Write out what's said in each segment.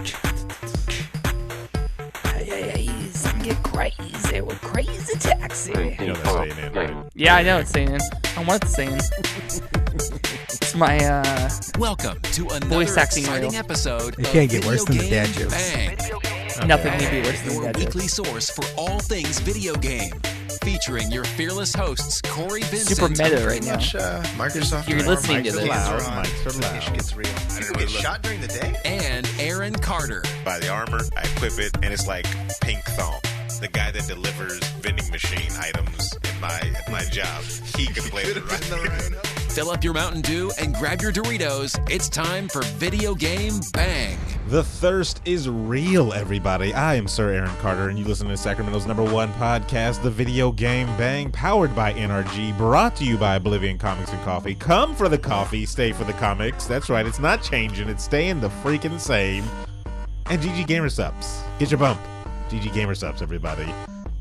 Get crazy with Crazy Taxi. You know that's saying in, right? Yeah, I know it's saying in. I want it to say in. It's my Welcome to another voice acting exciting reel. episode It of can't get Video worse than the Game dad jokes. Bang, Nothing can be worse than your that. weekly source for all things video game. Featuring your fearless hosts, Corey Vincent. Super meta right now. Microsoft. You're listening to this. Mics are loud. Gets real. You get shot during the day? And Aaron Carter. Buy the armor, I equip it, and it's like pink thong. The guy that delivers vending machine items in my job, he can play the right. Fill up your Mountain Dew and grab your Doritos. It's time for Video Game Bang. The thirst is real, everybody. I am Sir Aaron Carter, and you listen to Sacramento's #1 podcast, The Video Game Bang, powered by NRG, brought to you by Oblivion Comics and Coffee. Come for the coffee, stay for the comics. That's right, it's not changing, it's staying the freaking same. And GG Gamer Subs. Get your bump. GG Gamer Subs, everybody.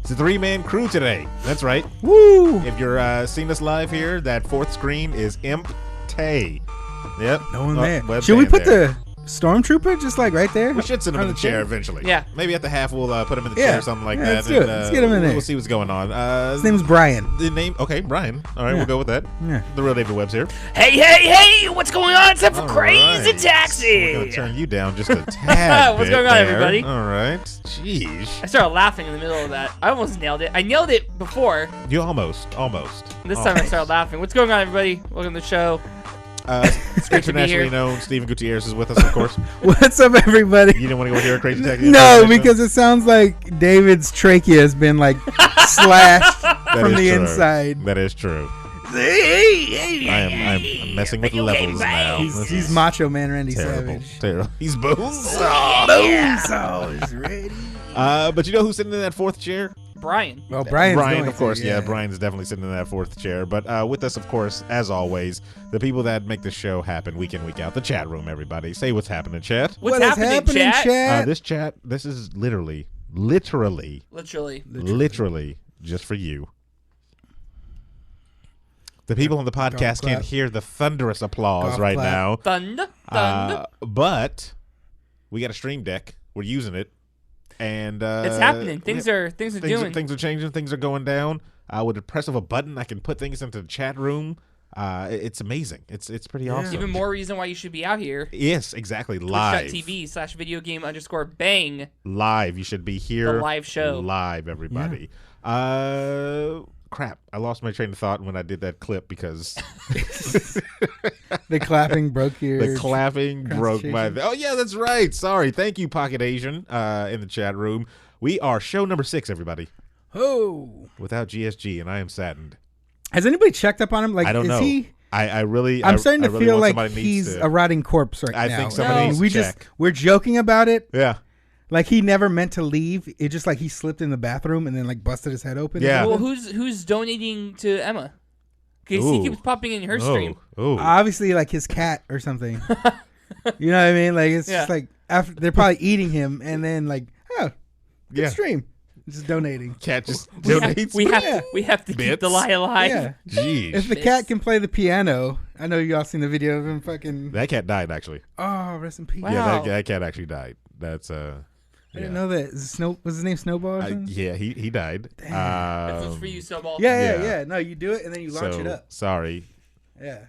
It's a 3-man crew today. That's right. Woo! If you're seeing us live here, that fourth screen is empty. Yep. No one there. Webb Should we band put there. the Stormtrooper just like right there? We should send him in the On chair eventually. Yeah. Maybe at the half we'll put him in the Yeah. chair or something like Yeah, that. let's do it. Let's get him in there. We'll see what's going on. His name's Brian. The name, okay, Brian. All right, Yeah. we'll go with that. Yeah. The real David Webb's here. Hey, what's going on? It's time for All Crazy right. We're Taxi. gonna turn you down just a tad. What's bit going on, there. everybody? All right. Jeez. I started laughing in the middle of that. I almost nailed it. I nailed it before. You almost. This time I started laughing. What's going on, everybody? Welcome to the show. Internationally here. known Stephen Gutierrez is with us, of course. What's up, everybody? You didn't want to go hear a crazy tech? No, because it sounds like David's trachea has been like slashed from the inside. That is true. Hey, I'm messing with levels now. He's Macho Man Randy terrible. Savage. Terrible. He's Bones. Bonesaw is ready. But you know who's sitting in that fourth chair? Brian. Well, Brian's Brian, going of course. to, Yeah, Brian's definitely sitting in that fourth chair. But with us, of course, as always, the people that make the show happen week in, week out. The chat room, everybody. Say what's happening, chat. What's What is happening, chat? This is literally just for you. The people on the podcast can't hear the thunderous applause Golf right clap. now. Thunder. But we got a stream deck. We're using it. And It's happening. Things are doing. Things are changing. Things are going down. With the press of a button, I can put things into the chat room. It's amazing. It's pretty awesome. Even more reason why you should be out here. Yes, exactly. Live. Twitch.tv/videogame_bang. Live. You should be here. The live show. Live, everybody. Crap. I lost my train of thought when I did that clip because The clapping broke your. the clapping broke my. concentration. Oh yeah, that's right. Sorry. Thank you, Pocket Asian, in the chat room. We are show number 6, everybody, Oh. without GSG, and I am saddened. Has anybody checked up on him? Like, I don't is know. he? I'm starting to really feel want like somebody needs he's to- a rotting corpse right I now. think somebody needs to we check. we're joking about it. Yeah. Like he never meant to leave. It just like he slipped in the bathroom and then like busted his head open. Yeah. Well, who's donating to Emma? Because he Ooh. keeps popping in her stream. Oh. Obviously, like his cat or something. You know what I mean? Like it's Yeah. just like after they're probably eating him and then like, oh, good Yeah. stream, just donating. Cat just We have, donates. we have to keep Bits. the lie alive. Yeah. Jeez. If the cat can play the piano, I know y'all seen the video of him fucking. That cat died, actually. Oh, rest in peace. Wow. Yeah, that cat actually died. That's I didn't know that. Was his name Snowball or something? yeah, he died. This was for you, Snowball. Yeah. Yeah. No, you do it and then you launch it up. Sorry. Yeah.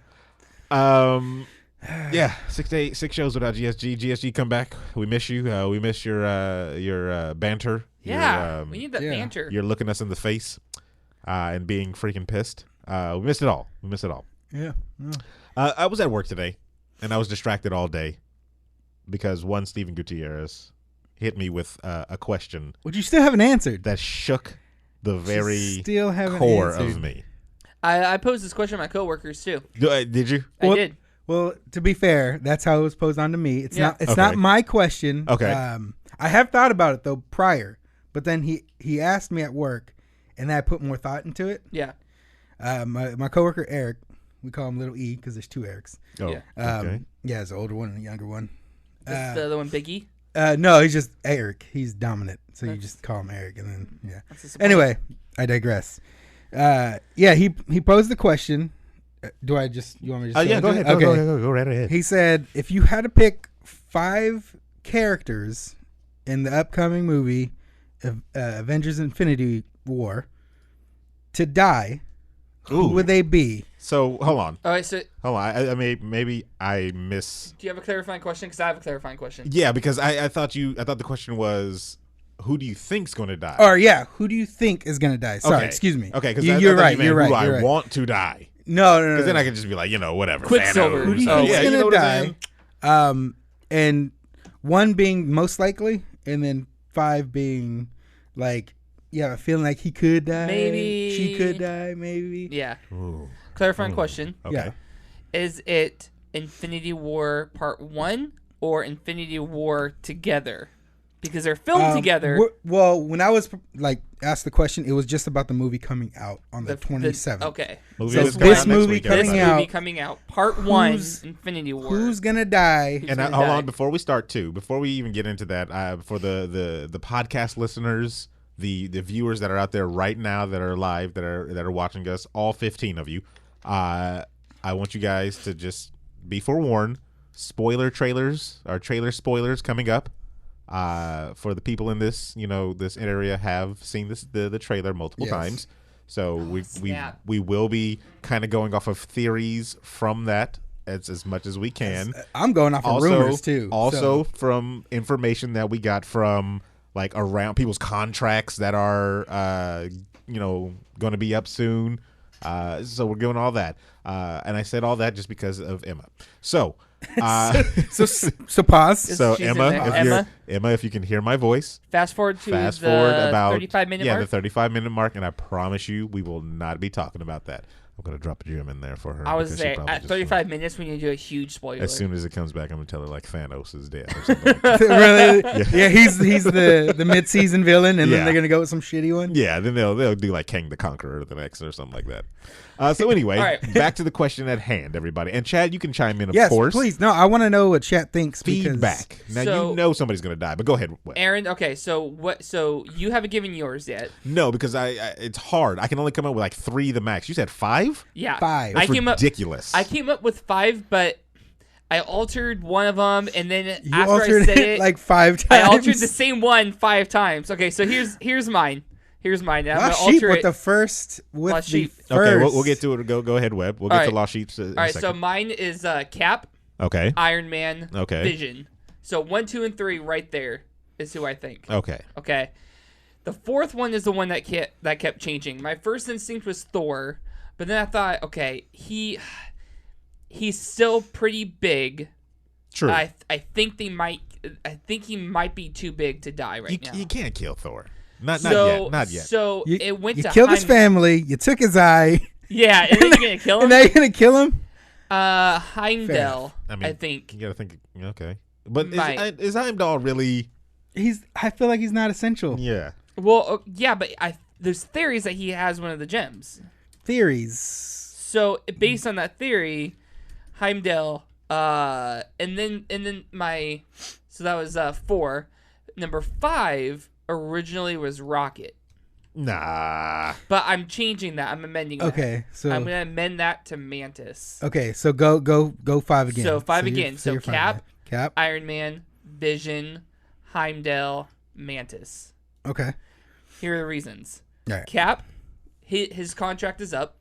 Yeah, 6 shows without GSG. GSG, come back. We miss you. We miss your banter. Yeah, we need that yeah. banter. You're looking us in the face and being freaking pissed. We missed it all. Yeah. I was at work today, and I was distracted all day because one Stephen Gutierrez hit me with a question But you still haven't answered. that shook the very still haven't core answered. of me. I posed this question to my coworkers too. Did you? Well, I did. Well, to be fair, that's how it was posed on to me. It's Yeah. not. It's Okay. not my question. Okay. I have thought about it though prior, but then he asked me at work, and then I put more thought into it. Yeah. My coworker Eric, we call him Little E because there's 2 Erics. Oh, Yeah. okay. Yeah, there's an older one and a younger one. That's the other one, Biggie. No, he's just Eric. He's dominant, so you That's- just call him Eric, and then yeah. That's disappointing. Anyway, I digress. Yeah, he posed the question. Do I just? You want me to? Just Yeah, say go it? ahead. Okay. Go right ahead. He said, if you had to pick 5 characters in the upcoming movie Avengers Infinity War to die, who would they be? So hold on. All right, so Hold on. I mean, maybe I miss. do you have a clarifying question? Because I have a clarifying question. Yeah, because I thought the question was, who do you think's going to die? Or who do you think is going to die? Sorry, Okay. excuse me. Okay, because you're right. You're right. Who I want to die? No. Because then I can just be like, whatever. Quicksilver. Thanos. Who do you think is you gonna know what I'm die? saying? And 1 being most likely, and then 5 being like, feeling like he could die. Maybe she could die. Maybe. Yeah. Ooh. Clarifying question. Okay. Yeah. Is it Infinity War Part 1 or Infinity War Together? Because they're filmed together. Well, when I was asked the question, it was just about the movie coming out on the 27th. Okay. Movie So is this coming out next movie week, coming everybody. out- movie coming out. Part 1, Who's- Infinity War. Who's gonna die? And gonna hold die? on, before we start too, before we even get into that, for the podcast listeners, the viewers that are out there right now that are live, that are watching us, all 15 of you, I want you guys to just be forewarned. Spoiler trailers, our trailer spoilers coming up. For the people in this area have seen the trailer multiple Yes. times. So snap. we will be kind of going off of theories from that as much as we can. I'm going off of rumors too. Also from information that we got from like around people's contracts that are going to be up soon. So we're doing all that. And I said all that just because of Emma. So so pause. so She's in Emma, there. if you can hear my voice, Fast forward to fast the forward about 35-minute mark. the 35-minute mark, and I promise you, we will not be talking about that. I'm gonna drop a gem in there for her. I was because she saying, probably at just- 35 minutes, we need to do a huge spoiler. As soon as it comes back, I'm gonna tell her like Thanos is dead or something. Like that. Really? Yeah, he's the mid-season villain, and Yeah. then they're gonna go with some shitty one. Yeah, then they'll do like Kang the Conqueror the next or something like that. So anyway, All right. back to the question at hand, everybody. And Chad, you can chime in, of Yes, course. please. No, I want to know what chat thinks. Feedback. Now So- you know somebody's gonna die, but go ahead. Webb. Aaron, okay, so what? So you haven't given yours yet. No, because I it's hard. I can only come up with like 3 the max. You said 5? Yeah, 5. I That's came up. ridiculous. I came up with 5, but I altered one of them, and then You after altered I said it it, like 5 times. I altered the same one 5 times. Okay, so here's mine. Here's mine. I'm gonna Lost sheep alter with it. the first. With Lost the sheep. first. Okay, we'll get to it. Go ahead, Webb. We'll get All to right. Lost Sheep in All a right, so second. mine is Cap, Okay. Iron Man, Okay. Vision. So 1, 2, and 3 right there is who I think. Okay. Okay. The 4th one is the one that kept changing. My first instinct was Thor, but then I thought, okay, he's still pretty big. True. I think he might be too big to die right now. You can't kill Thor. Not so, yet. Not yet. So it went You to killed his Heimdall. family. You took his eye. Yeah, and then you're gonna kill him. And now you're gonna kill him. Heimdall. I think. You gotta think. Okay. But Might. is Heimdall really? I feel like he's not essential. Yeah. Well, yeah, but there's theories that he has one of the gems. Theories. So based on that theory, Heimdall, and then so that was 4. Number 5 originally was Rocket, Nah. but I'm changing that. I'm amending that. Okay, so I'm gonna amend that to Mantis. okay, so go 5 again. So 5 you're- again. So you're 5 Cap, again. Cap. Iron Man, Vision, Heimdall, Mantis. Okay. Here are the reasons. All right. Cap, his contract is up.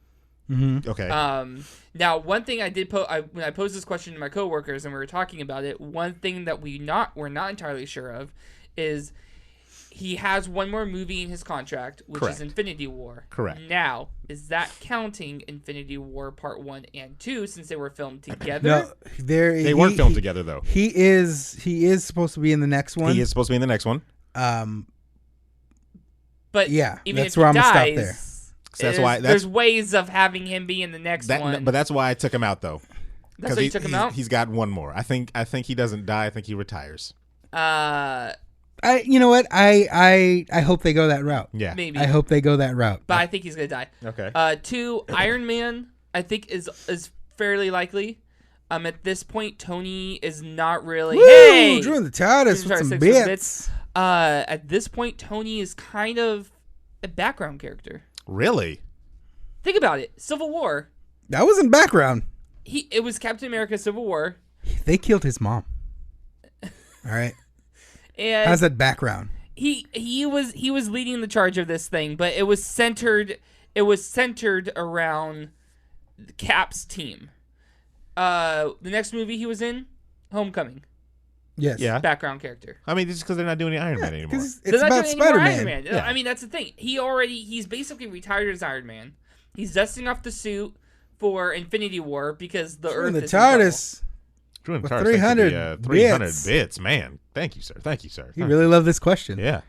Okay. Now, one thing I did when I posed this question to my coworkers and we were talking about it, one thing that we're not entirely sure of is he has one more movie in his contract, which Correct. is Infinity War. Correct. Now, is that counting Infinity War Part 1 and 2 since they were filmed together? No, they weren't filmed together though. He is supposed to be in the next one. He is supposed to be in the next one. But Yeah, even that's if where he I'm gonna stop dies, there. So that's why- there's ways of having him be in the next one. But that's why I took him out though. That's why you took him out? He's got one more. I think he doesn't die. I think he retires. You know what? I hope they go that route. Yeah. Maybe. I hope they go that route. But I think he's gonna die. Okay. 2, Iron Man, I think is fairly likely. At this point, Tony is not really. Woo! Hey, Drew the TARDIS with some Six bits. At this point, Tony is kind of a background character. Really? Think about it. Civil War. That was in background. It was Captain America: Civil War. They killed his mom. All right. And how's that background? He was leading the charge of this thing, but it was centered around Cap's team. The next movie he was in, Homecoming. Yes. Yeah. Background character. I mean, just because they're not doing the Iron Man anymore. Because They're it's not about doing any more Iron Spider-Man. Man. Yeah. I mean, that's the thing. He's basically retired as Iron Man. He's dusting off the suit for Infinity War because the Earth the is in trouble. TARDIS. Doing With TARDIS, 300 300 bits. bits, man. Thank you, sir. You really love this question. Yeah.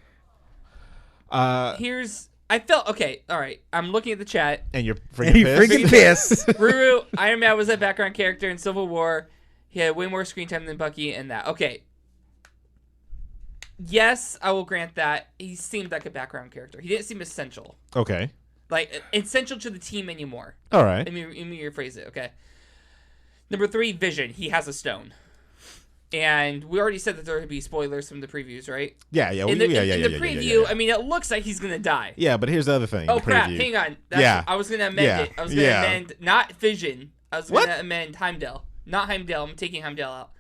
I felt okay. All right, I'm looking at the chat. And you're And you freaking freaking pissed. Ruru, Iron Man was a background character in Civil War. He had way more screen time than Bucky in that. Okay. Yes, I will grant that. He seemed like a background character. He didn't seem essential. Okay. Like, essential to the team anymore. All right. Let me rephrase it, okay? Number 3, Vision. He has a stone. And we already said that there would be spoilers from the previews, right? Yeah. In the preview, I mean, it looks like he's going to die. Yeah, but here's the other thing. Oh, the crap. preview. Hang on. I was going to amend it. I was going to amend, not Vision. I was going to amend Heimdall. Not Heimdall. I'm taking Heimdall out.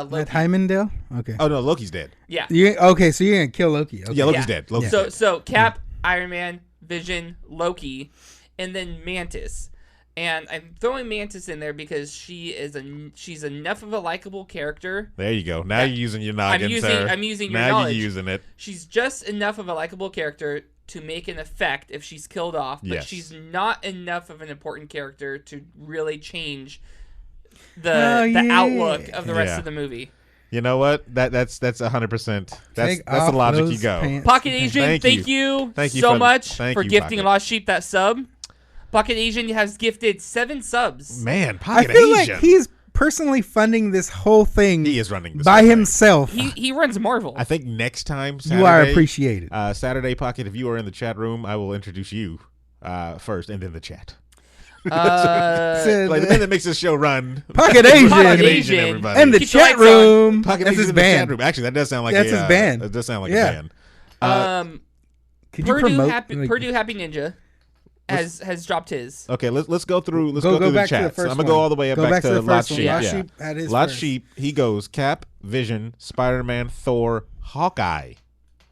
Loki. That Heimdall? Okay. Oh, no, Loki's dead. Yeah. Okay, so you're going to kill Loki. Okay. Yeah, Loki's dead. Loki's dead. So Cap, Iron Man, Vision, Loki, and then Mantis. And I'm throwing Mantis in there because she's enough of a likable character. There you go. Now you're using your noggin, sir. I'm using your now knowledge. You're using it. She's just enough of a likable character to make an effect if she's killed off, but she's not enough of an important character to really change the outlook of the rest of the movie. You know what? That's 100%. That's the logic you go. Pants. Pocket Asian, thank you so much for gifting Pocket. Lost Sheep that sub. Pocket Asian has gifted 7 subs. Man, I Pocket feel Asian. like he's personally funding this whole thing. He is running this by whole thing. himself. He runs Marvel. I think next time, Saturday, you are appreciated. Saturday, Pocket, if you are in the chat room, I will introduce you first and then the chat. Said, Like the man that makes this show run. Pocket Asian. Pocket Asian, Asian. everybody. And the Keep the lights chat room. Pocket That's Asian his in the chat band. room. Actually, that does sound like That's his band. It does sound like Yeah. a band. Could you promote? Purdue Happy Ninja has dropped his. Okay, let's go through. Let's Go go through the back to the chat. So first I'm gonna go one. all the way Go back back to to the Lot first one. Sheep. Lot Yeah. Sheep had his Lot first. Sheep. He goes Cap, Vision, Spider-Man, Thor, Hawkeye.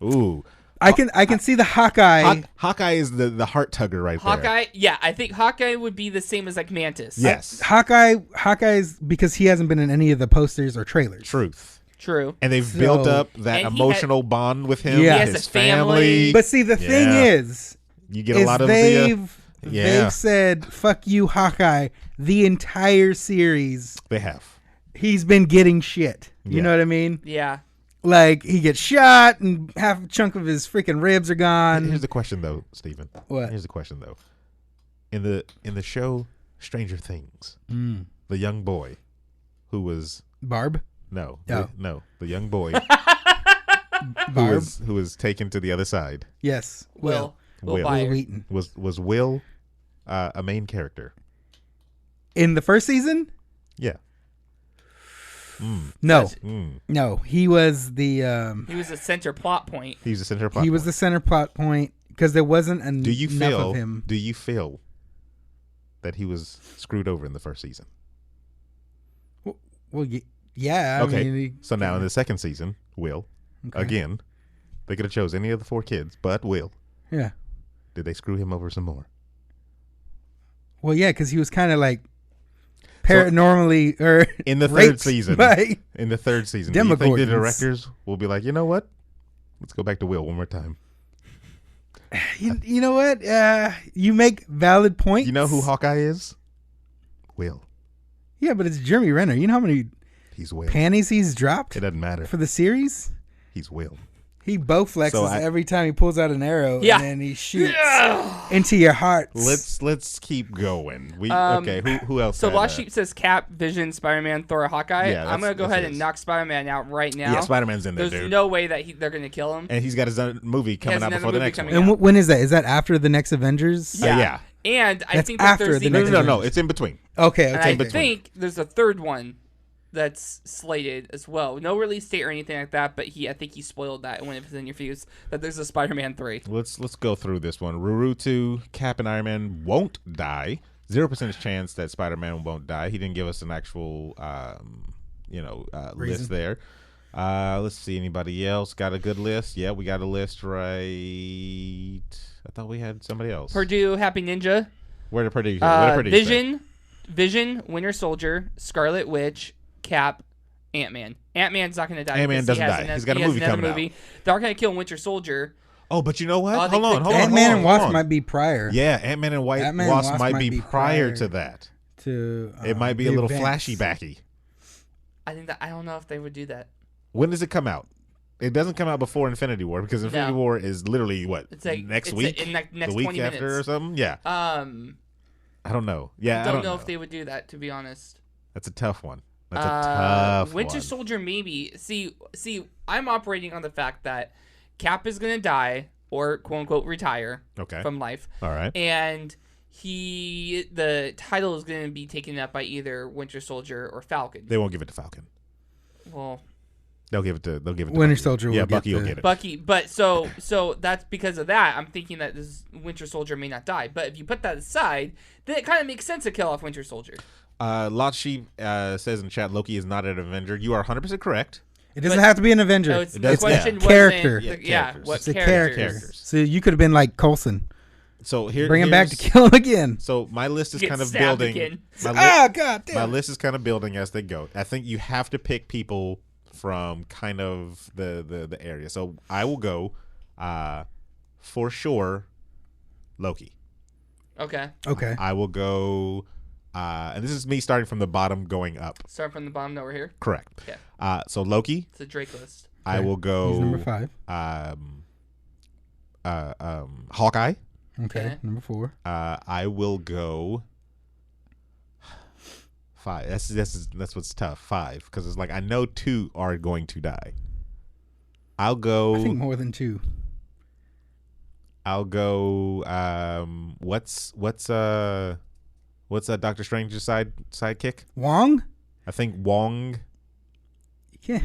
Ooh, I can see the Hawkeye. Hawkeye is the heart tugger right there. Hawkeye, yeah, I think Hawkeye would be the same as like Mantis. Yes. Hawkeye's because he hasn't been in any of the posters or trailers. Truth. True. And they've So- built up that And he emotional bond with him. Yeah. His He has a family. family. But see, the thing Yeah. is You get a lot of the. they've said "fuck you, Hawkeye" the entire series. They have. He's been getting shit. You Yeah. know what I mean? Yeah. Like he gets shot and half a chunk of his freaking ribs are gone. Here's the question though, Stephen. What? Here's the question though. In the show Stranger Things, the young boy who was Barb. no, Oh. the young boy Barb. who was taken to the other side. Yes. Will Will. Byers. Wheaton. Was Will a main character? In the first season? Yeah. No. Mm. No. He was the He was a center plot point. He's the center plot. he was the center plot point because there wasn't Do you enough feel? of him. Do you feel that he was screwed over in the first season? Well, yeah. Okay. I mean, So now in the second season, Will again. They could have chose any of the 4 kids, but Will. yeah. Did they screw him over some more? Well, yeah, because he was kind of like paranormally or In the third raped season. by- In the third season, do you think the Demogorgons. directors will be like, you know what? Let's go back to Will one more time. You know what? You make valid points. You know who Hawkeye is? Will. Yeah, but it's Jeremy Renner. You know how many He's Will. panties he's dropped It doesn't matter. for the series? He's Will. He Bowflexes So every time he pulls out an arrow Yeah. and then he shoots into your heart. Let's keep going. We Um, okay. Who else? So had, Lost Sheep says Cap, Vision, Spider-Man, Thor, Hawkeye. Yeah, I'm gonna go that's ahead his. and knock Spider-Man out right now. Yeah, Spider-Man's in there, There's dude. no way that they're gonna kill him. And he's got his own movie coming has out another before the movie next one. coming out. And when is that? Is that after the next Avengers? Yeah. And I That's think that after there's the even, next No, Avengers. it's in between. Okay. and Okay. I think there's a third one that's slated as well. No release date or anything like that, but I think he spoiled that when it was in your fuse that there's a Spider-Man 3. Let's go through this one. Ruru 2, Cap and Iron Man won't die. 0% chance that Spider-Man won't die. He didn't give us an actual, list there. Let's see. Anybody else got a good list? Yeah, we got a list right. I thought we had somebody else. Purdue, Happy Ninja. Where did Purdue? Where did Purdue say? Vision, Winter Soldier, Scarlet Witch, Cap, Ant-Man. Ant-Man's not going to die. Ant-Man doesn't die. He's got a movie coming out. They're not going to kill Winter Soldier. Oh, but you know what? Hold on. Ant-Man and Wasp might be prior. Yeah, Ant-Man and Wasp might be prior to that. It might be a little flashy backy. I don't know if they would do that. When does it come out? It doesn't come out before Infinity War because Infinity War is literally what? It's like next week, next the week 20 after minutes. Or something. Yeah. I don't know. Yeah, I don't know if they would do that. To be honest, that's a tough one. That's a tough Winter one. Soldier maybe. See, I'm operating on the fact that Cap is gonna die or quote unquote retire from life. All right. And the title is gonna be taken up by either Winter Soldier or Falcon. They won't give it to Falcon. Well, they'll give it to Winter Soldier. Yeah, Bucky will get it. Bucky, but so that's because of that. I'm thinking that this Winter Soldier may not die. But if you put that aside, then it kind of makes sense to kill off Winter Soldier. Lot Sheep says in chat, Loki is not an Avenger. You are 100% correct. It doesn't have to be an Avenger. No, the question character. What it's characters? So you could have been like Coulson. So bring him back to kill him again. So my list is kind of stabbed building. again. God damn. My list is kind of building as they go. I think you have to pick people from kind of the area. So I will go for sure Loki. Okay. I will go and this is me starting from the bottom going up. Start from the bottom over here? Correct. Okay. So Loki. It's a Drake list. I will go He's number 5. Hawkeye. Okay. Number 4. I will go 5. That's what's tough. 5 because it's like I know 2 are going to die. I'll go. I think more than 2. I'll go. What's Doctor Strange's sidekick? Wong. I think Wong. Yeah.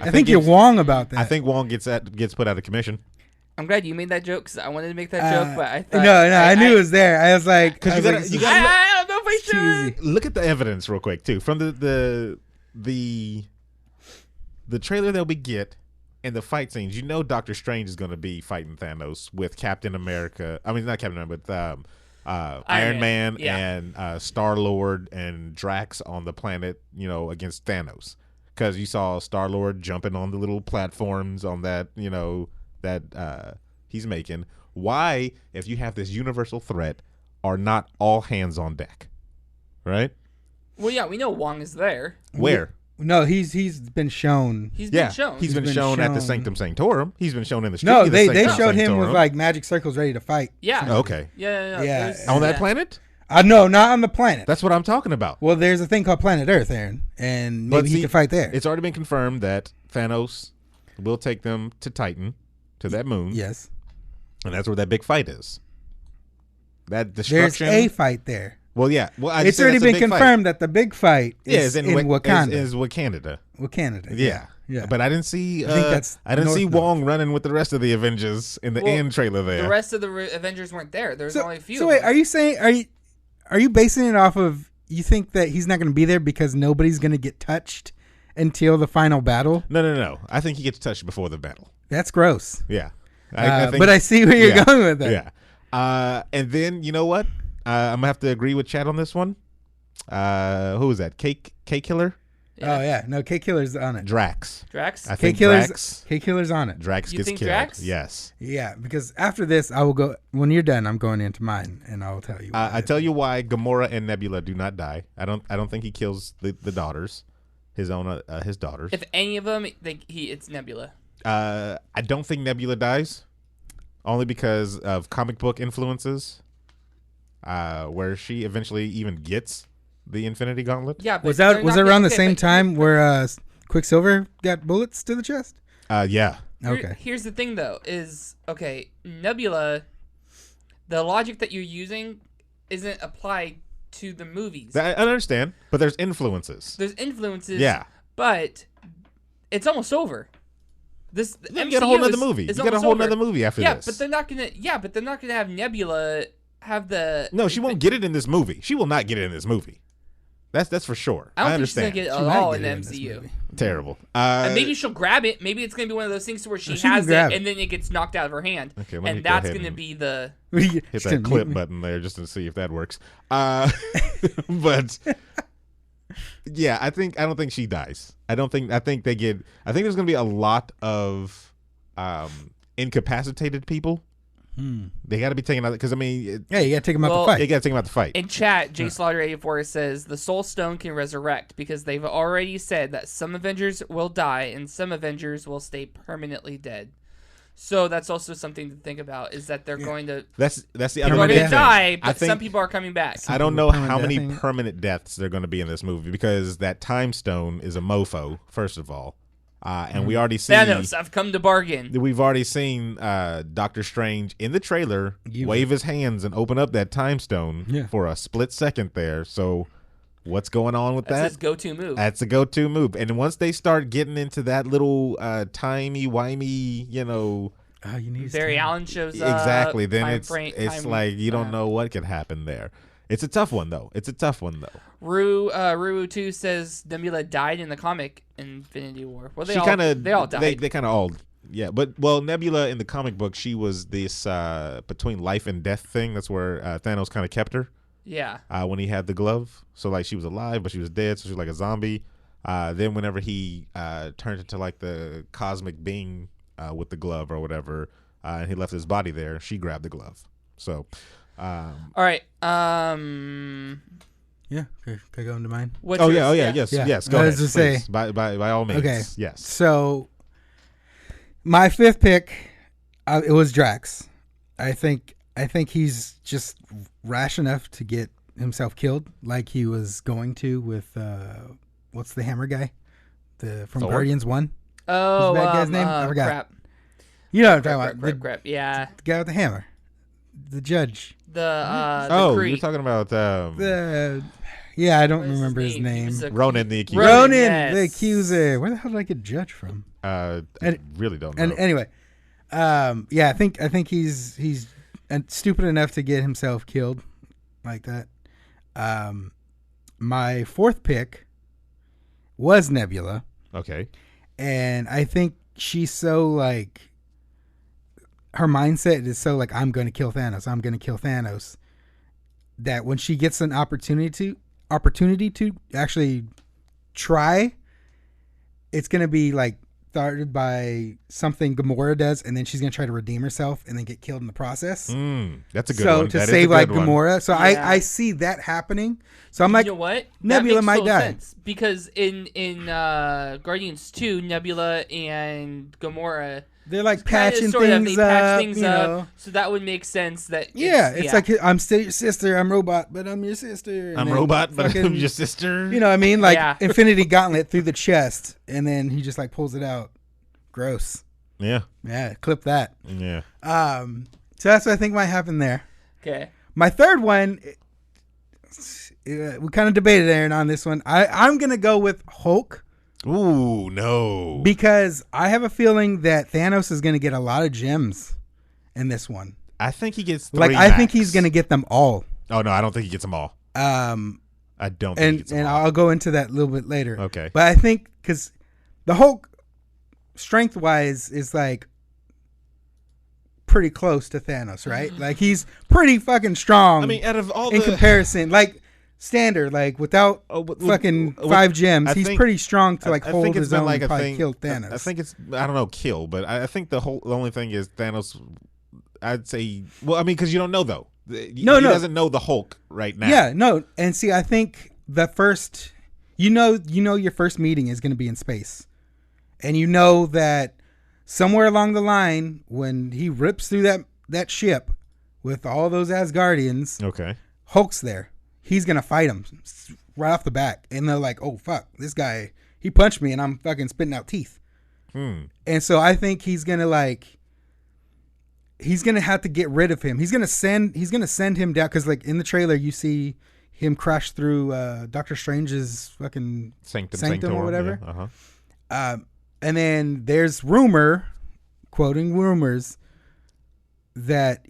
I think you're Wong about that. I think Wong gets put out of commission. I'm glad you made that joke because I wanted to make that joke, but I thought I knew it was there. I was like, because you got. I don't know if I should. Look at the evidence real quick too from the trailer that we get and the fight scenes. You know, Doctor Strange is going to be fighting Thanos with Captain America. I mean, not Captain America, but Iron Man and Star-Lord and Drax on the planet. You know, against Thanos because you saw Star-Lord jumping on the little platforms on that. You know. That he's making. Why, if you have this universal threat, are not all hands on deck? Right? Well, yeah, we know Wong is there. Where? No, he's been shown. He's been shown. He's been shown at the Sanctum Sanctorum. He's been shown in the street. No, they showed him with like magic circles ready to fight. Yeah. Okay. Yeah. On that planet? No, not on the planet. That's what I'm talking about. Well, there's a thing called Planet Earth, Aaron, and maybe he can fight there. It's already been confirmed that Thanos will take them to Titan. To that moon. Yes. And that's where that big fight is. That destruction. There's a fight there. Well, yeah. Well, it's already been confirmed that the big fight is in Wakanda. Is Wakanda. Wakanda. Yeah. But I didn't see I didn't see North. Wong running with the rest of the Avengers in the end trailer there. The rest of the Avengers weren't there. There's only a few. So wait, are you saying are you basing it off of you think that he's not going to be there because nobody's going to get touched until the final battle? No. I think he gets touched before the battle. That's gross. Yeah. I think, but I see where you're going with that. Yeah. And then, you know what? I'm going to have to agree with Chad on this one. Who is that? K-Killer? Yeah. Oh, yeah. No, K-Killer's on it. Drax. Drax? I think Drax. K-Killer's on it. Drax gets killed. Drax? Yes. Yeah, because after this, I will go. When you're done, I'm going into mine, and I will tell you. I tell you why Gamora and Nebula do not die. I don't think he kills the daughters. His daughters. If any of them, it's Nebula. I don't think Nebula dies, only because of comic book influences, where she eventually even gets the Infinity Gauntlet. Yeah, was that around the same time where Quicksilver got bullets to the chest? Yeah. Okay. Here's the thing, though, is Nebula. The logic that you're using isn't applied to the movies. I understand, but there's influences. Yeah, but it's almost over. You got a whole nother movie. You got a whole nother movie after this. But they're not gonna have Nebula have the. No, she won't get it in this movie. She will not get it in this movie. That's for sure. I don't think understand. she's gonna get it She at might all get in it in this MCU. movie. Terrible. And maybe she'll grab it. Maybe it's gonna be one of those things where she she can has grab it it. and then it gets knocked out of her hand, Okay, let me and go that's ahead gonna and be the. hit She's that gonna clip meet me. button there just to see if that works. But yeah, I don't think she dies. I think there's gonna be a lot of incapacitated people. They got to be taken out because I mean, Yeah, you gotta take him out Well, the fight. you got to take them out the fight. In chat, J Slaughter 84 says the Soul Stone can resurrect because they've already said that some Avengers will die and some Avengers will stay permanently dead. So that's also something to think about. Is that they're going to That's the other they're Permanent going to death. die, I but some think- people are coming back. I don't know Permanent how many deathing. permanent deaths they're going to be in this movie because that time stone is a mofo. First of all, and we already see Thanos, I've come to bargain. We've already seen Doctor Strange in the trailer You- wave his hands and open up that time stone Yeah. for a split second there. So what's going on with That's that? his go-to move. That's a go-to move. And once they start getting into that little timey-wimey, Oh, you need Barry to- Allen shows up. exactly, then time it's frame- it's time- like you don't know what could happen there. It's a tough one though. Rue 2 says Nebula died in the comic Infinity War. Well, they She all kind of they all died. They kind of all but Nebula in the comic book, she was this between life and death thing. That's where Thanos kind of kept her. Yeah. When he had the glove. So, like, she was alive, but she was dead, so she was like a zombie. Then whenever he turned into, like, the cosmic being with the glove or whatever, and he left his body there, she grabbed the glove. So, All right. Yeah, could I go into mine? What's yes, Yeah. yes, go I ahead, was to please. say- By all means, Okay. yes. So, my fifth pick, it was Drax. I think he's just rash enough to get himself killed, like he was going to with what's the hammer guy, from Thor? Guardians 1. Oh, Who's the bad guy's name? I forgot. Crap. You know what I'm talking about? Crap. Yeah. The guy with the hammer, the judge. The You're Kree. talking about Yeah, I don't What is remember his He name. was a- Ronan the Accuser. Ronan, Ronan, yes. the accuser. Where the hell did I get judge from? I And- really don't know. And anyway, yeah, I think he's stupid enough to get himself killed like that. My fourth pick was Nebula, Okay. and I think she's so like her mindset is so like I'm going to kill Thanos, that when she gets an opportunity to actually try, it's going to be like started by something Gamora does, and then she's gonna try to redeem herself and then get killed in the process. That's a good So one. to That is save a like good one. Gamora, so Yeah. I see that happening. So I'm like, you know what? Nebula that makes might total die. sense because in Guardians 2, Nebula and Gamora they're like kinda patching sort of, things they patch up. things you up, know. so that would make sense. That Yeah, it's like I'm still your sister. I'm robot, but I'm your sister. And I'm then robot, but I'm fucking- your sister. You know what I mean? Like Yeah. Infinity Gauntlet through the chest, and then he just like pulls it out. Gross. Yeah. Yeah, clip that. Yeah. So that's what I think might happen there. okay. My third one, we kind of debated Aaron on this one. I'm gonna go with Hulk Ooh, no. because I have a feeling that Thanos is gonna get a lot of gems in this one. I think he gets 3 Like I think max. he's gonna get them all. Oh no, I don't think he gets them all. I don't think he And gets them all. I'll go into that a little bit later. Okay. But I think because the Hulk, strength wise, is like pretty close to Thanos, right? Like he's pretty fucking strong. I mean, out of all in the comparison, like standard, like without fucking 5 gems, he's pretty strong to like hold think it's his been own like and a probably thing. kill Thanos. I think it's I don't know kill, but I think the only thing is Thanos. I'd say well, I mean, because you don't know though. He doesn't know the Hulk right now. Yeah, no, and see, I think the first, you know, your first meeting is going to be in space, and you know that somewhere along the line, when he rips through that ship with all those Asgardians, Okay. Hulk's there. He's gonna fight him right off the bat, and they're like, "Oh fuck, this guy, he punched me, and I'm fucking spitting out teeth." And so I think he's gonna have to get rid of him. He's gonna send him down because like in the trailer you see him crash through Doctor Strange's fucking sanctum or whatever. Yeah, And then there's quoting rumors, that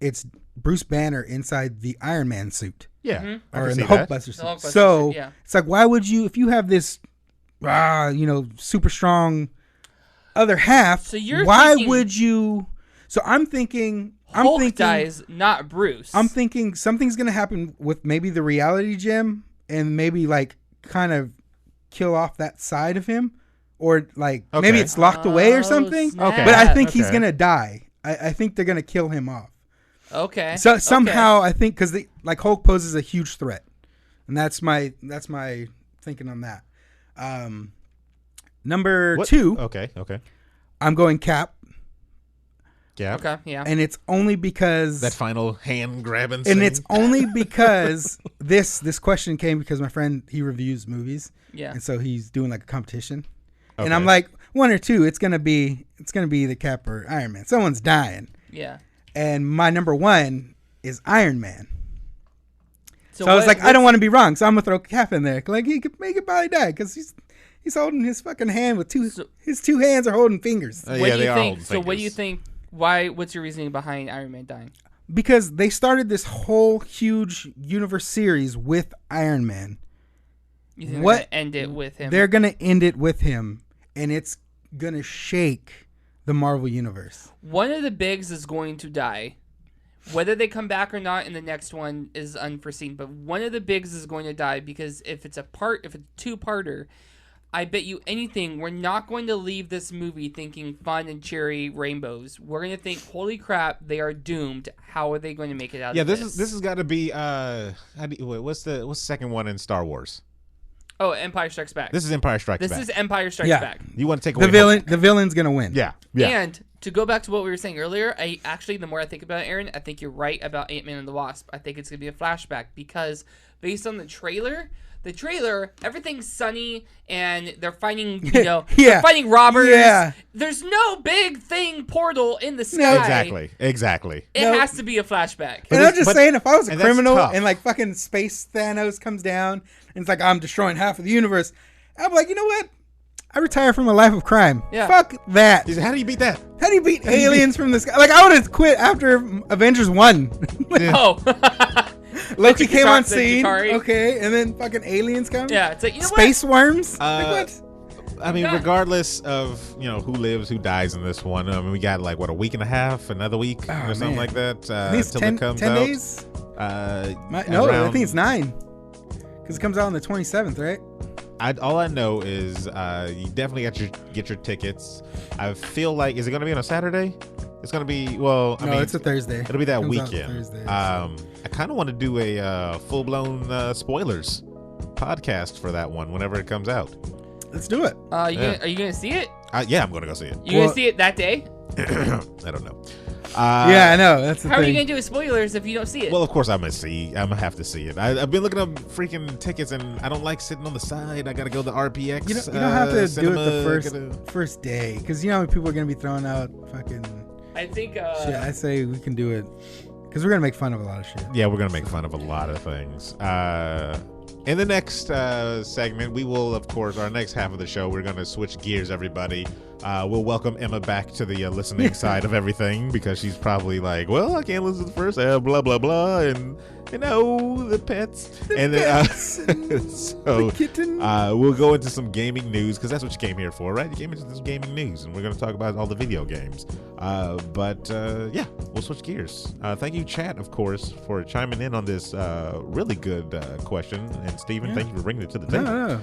it's Bruce Banner inside the Iron Man suit. Yeah, Mm-hmm. I or can in see the that. Hulk Buster suit. The Hulk Buster So suit, yeah. it's like, why would you, if you have this, super strong other half, So you're why thinking would you? So I'm thinking, Hulk dies, not Bruce. I'm thinking something's gonna happen with maybe the reality gem, and maybe like kind of kill off that side of him, or like maybe Okay. it's locked away or something. Snap. Okay. But I think he's Okay. gonna die. I think they're gonna kill him off. Okay. So somehow I think because like Hulk poses a huge threat, and that's my thinking on that. Number What? 2, Okay. I'm going Cap, Yeah. Okay. Yeah. and it's only because That final hand grabbing. and it's only because this question came because my friend, he reviews movies, Yeah. and so he's doing like a competition, and Okay. I'm like 1 or 2. It's gonna be the Cap or Iron Man. Someone's dying, Yeah. and my number 1 is Iron Man. So I was what- like, I don't want to be wrong, so I'm gonna throw Cap in there. Like he could probably die because he's holding his fucking hand with his 2 hands are holding fingers. What yeah, do they you are think? holding So what do you fingers. think? What's your reasoning behind Iron Man dying? Because they started this whole huge universe series with Iron Man. You think What- they're gonna end it with him? They're gonna end it with him, and it's gonna shake the Marvel universe. One of the bigs is going to die. Whether they come back or not in the next one is unforeseen. But one of the bigs is going to die because if it's a 2-parter, I bet you anything, we're not going to leave this movie thinking fun and cheery rainbows. We're going to think, holy crap, they are doomed. How are they going to make it out Yeah, of this has got to be. What's the second one in Star Wars? Oh, Empire Strikes Back. This is Empire Strikes This Back. is Empire Strikes Yeah. Back. You want to take away The villain's gonna win. Yeah. And to go back to what we were saying earlier, the more I think about it, Aaron, I think you're right about Ant-Man and the Wasp. I think it's going to be a flashback because based on the trailer, everything's sunny and they're fighting, Yeah. they're fighting robbers. Yeah. There's no big thing portal in the sky. Exactly. It No. has to be a flashback. And I'm just saying, if I was a and that's criminal tough. and like fucking space Thanos comes down and it's like I'm destroying half of the universe, I'm like, you know what? I retire from a life of crime. Yeah. Fuck that. How do you beat that? How do you beat aliens from the sky? Like I would have quit after Avengers 1. Oh. Loki came on the scene. Chitauri. Okay, and then fucking aliens come. Yeah, it's like, you know Space worms. Like Uh, what? I mean, God. regardless of who lives, who dies in this one. I mean, we got like a week and a half, another week or something man. like that I think it's until 10, it comes 10 out. days. No, I around- think it's 9. Because it comes out on the 27th, right? All I know is you definitely get your tickets. I feel like, is it going to be on a Saturday? It's going to be, well, I No, mean, it's a Thursday. it'll be that Comes out weekend. Thursday. I kind of want to do a full-blown spoilers podcast for that one whenever it comes out. Let's do it. Are you going to see it? Yeah, I'm going to go see it. You going to see it that day? I don't know. Yeah, I know. That's the How are you thing. going to do with spoilers if you don't see it? Well, of course I'm gonna have to see it. I've been looking up freaking tickets, and I don't like sitting on the side. I gotta go to RPX. You don't have to cinema, do it the first day, because you know how many people are gonna be throwing out fucking I think shit. I say we can do it because we're gonna make fun of a lot of shit. Yeah, we're gonna make fun of a lot of things. In the next segment, we will, of course, our next half of the show, we're gonna switch gears. Everybody, we'll welcome Emma back to the listening side of everything, because she's probably like, well, I can't listen to the first half, blah blah blah, and the pets, and then so Kitten. we'll go into some gaming news, because that's what you came here for, right? You came into this gaming news, and we're going to talk about all the video games. But yeah, we'll switch gears. Thank you, chat, of course, for chiming in on this really good question. And Steven, thank you for bringing it to the table. No.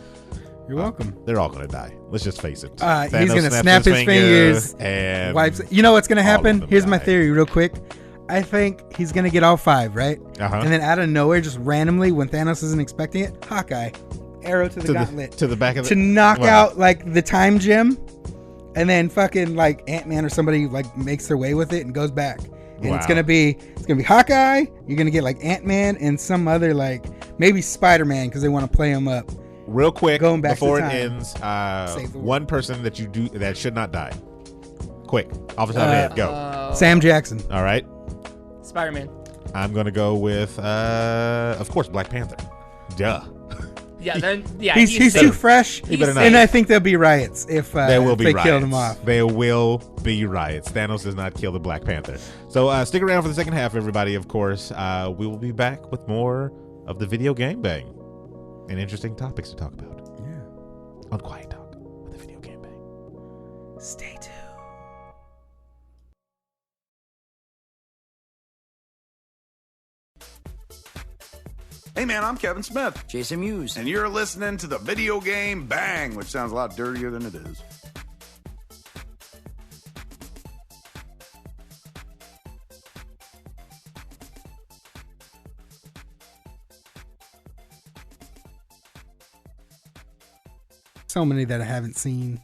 You're welcome. They're all going to die. Let's just face it. He's Thanos gonna snaps snap his fingers, and wipes. You know what's gonna all of happen? them Here's my die. theory, real quick. I think he's gonna get all 5, right? Uh-huh. And then out of nowhere, just randomly, when Thanos isn't expecting it, Hawkeye, arrow to the gauntlet to the back of the to knock Wow. out like the time gem, and then fucking like Ant-Man or somebody like makes their way with it and goes back. And it's Wow. gonna be Hawkeye. You're gonna get like Ant-Man and some other like maybe SpiderMan because they want to play him up. Real quick, Going back before to it time. ends, Save the world. one person that should not die. Quick, off the top of the head, go. Sam Jackson. All right, Spider-Man. I'm gonna go with, of course, Black Panther. Duh. Yeah, then He's too fresh, He better not. and I think there'll be riots if There will be they riots. killed him off. There will be riots. Thanos does not kill the Black Panther. So stick around for the second half, everybody. Of course, we will be back with more of the Video Game Bang and interesting topics to talk about. Yeah. On Quiet Talk with the Video Game Bang. Stay tuned. Hey man, I'm Kevin Smith, Jason Mewes. and you're listening to the Video Game Bang, which sounds a lot dirtier than it is. So many that I haven't seen.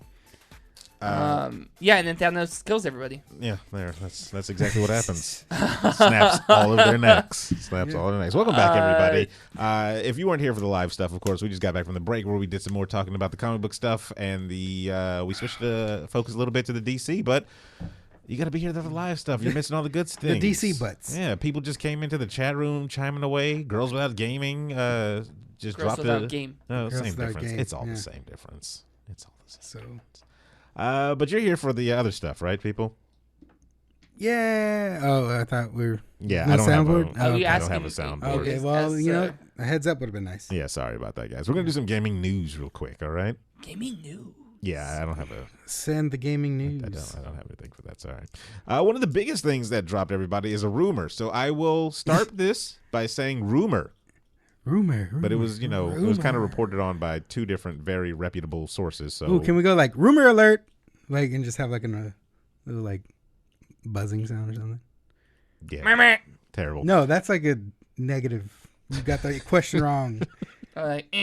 Yeah, and then Thanos kills everybody. Yeah, there. That's exactly what happens. Snaps all of their necks. Snaps all of their necks. Welcome back, everybody. If you weren't here for the live stuff, of course, we just got back from the break where we did some more talking about the comic book stuff, and we switched the focus a little bit to the DC, but you got to be here for the live stuff. You're missing all the good things. The DC butts. Yeah, people just came into the chat room chiming away. Girls Without Gaming just Girls dropped Without a Game. No, Girls same Without difference. Game, It's all yeah. the same difference. It's all the same. So But you're here for the other stuff, right, people? yeah. Oh, I thought we were. Yeah, No I don't have soundboard? a, Oh, I you don't asking- have a soundboard. Okay, As- well, as, you know, a heads up would have been nice. Yeah, sorry about that, guys. We're gonna do some gaming news real quick. All right? Gaming news. Yeah, I don't have Send the gaming I news. don't have anything for that. It's all right. One of the biggest things that dropped everybody is a rumor. So I will start this by saying rumor, Rumor. but it was it was kind of rumor. reported on by two different very reputable sources. So Ooh, can we go like rumor alert, like, and just have like a little like buzzing sound or something? yeah, terrible. No, that's like a negative. You got the question wrong. Like,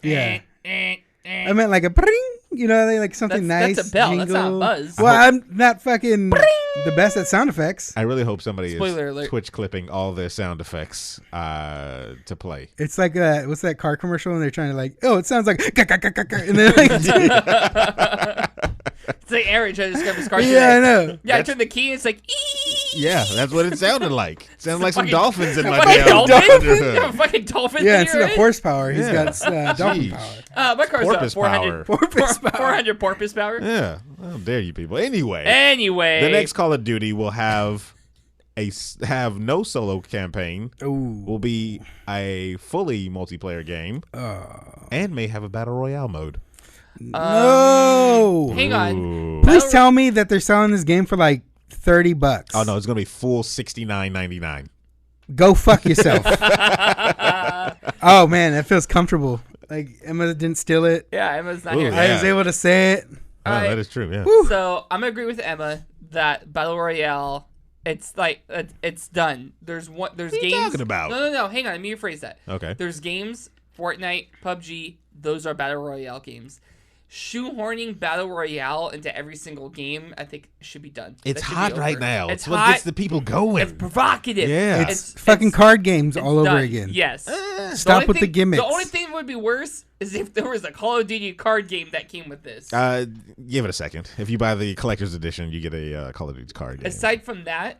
Yeah. I meant like a pring. You know, like something nice. That's a bell. That's not a jingle. buzz. Well, I'm not fucking the best at sound effects. I really hope somebody Spoiler is alert. Twitch clipping all their sound effects to play. It's like what's that car commercial? And they're trying to like, oh, it sounds like, and then like, It's like Aaron trying to describe his car. yeah, I know. Yeah, I turn the key and it's like, Yeah, that's what it sounded like. It sounded like some fucking- dolphins in my fucking damn dolphin? You have a Underhood. fucking dolphin Yeah, in instead here, of right? horsepower, he's Yeah. got dolphin Jeez. power. My car's Porpoise 400, power. Porpoise power. 400 porpoise power. Yeah, how dare you people? Anyway, Anyway. the next Call of Duty will have no solo campaign. Ooh. Will be a fully multiplayer game and may have a battle royale mode. No. Hang on. Ooh. Please tell me that they're selling this game for like $30. Oh no, it's gonna be full $69.99. Go fuck yourself. Oh man, that feels comfortable. Like Emma didn't steal it. Yeah, Emma's not Ooh, here. yeah. I was able to say it. Oh, Alright. that is true. Yeah. So I'm gonna agree with Emma that battle royale. It's like it's done. There's are you games. talking about? No. Hang on. Let me rephrase that. Okay. There's games. Fortnite, PUBG. Those are battle royale games. Shoehorning battle royale into every single game, I think, should be done. It's That should be hot over. right now. It's what hot. gets the people going. It's provocative. Yeah. It's fucking card games it's all over done. again. Yes. Stop with the gimmicks. The only thing that would be worse is if there was a Call of Duty card game that came with this. Give it a second. If you buy the collector's edition, you get a Call of Duty card game. Aside from that,